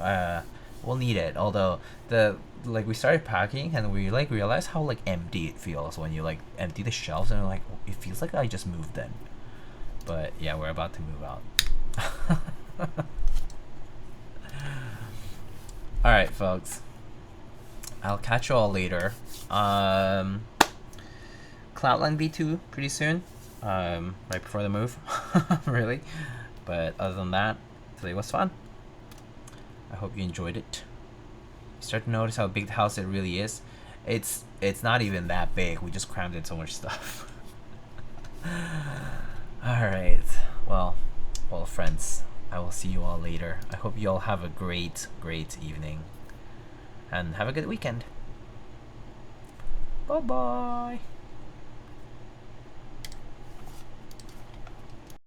We'll need it. Although we started packing and we like realized how like empty it feels when you like empty the shelves, and like it feels like I just moved in. But yeah, we're about to move out. All right, folks. I'll catch you all later. Cloudline V2 pretty soon. Right before the move, really. But other than that, today was fun. I hope you enjoyed it. You start to notice how big the house it really is. It's not even that big. We just crammed in so much stuff. Alright. Well, friends, I will see you all later. I hope you all have a great evening. And have a good weekend. Bye-bye.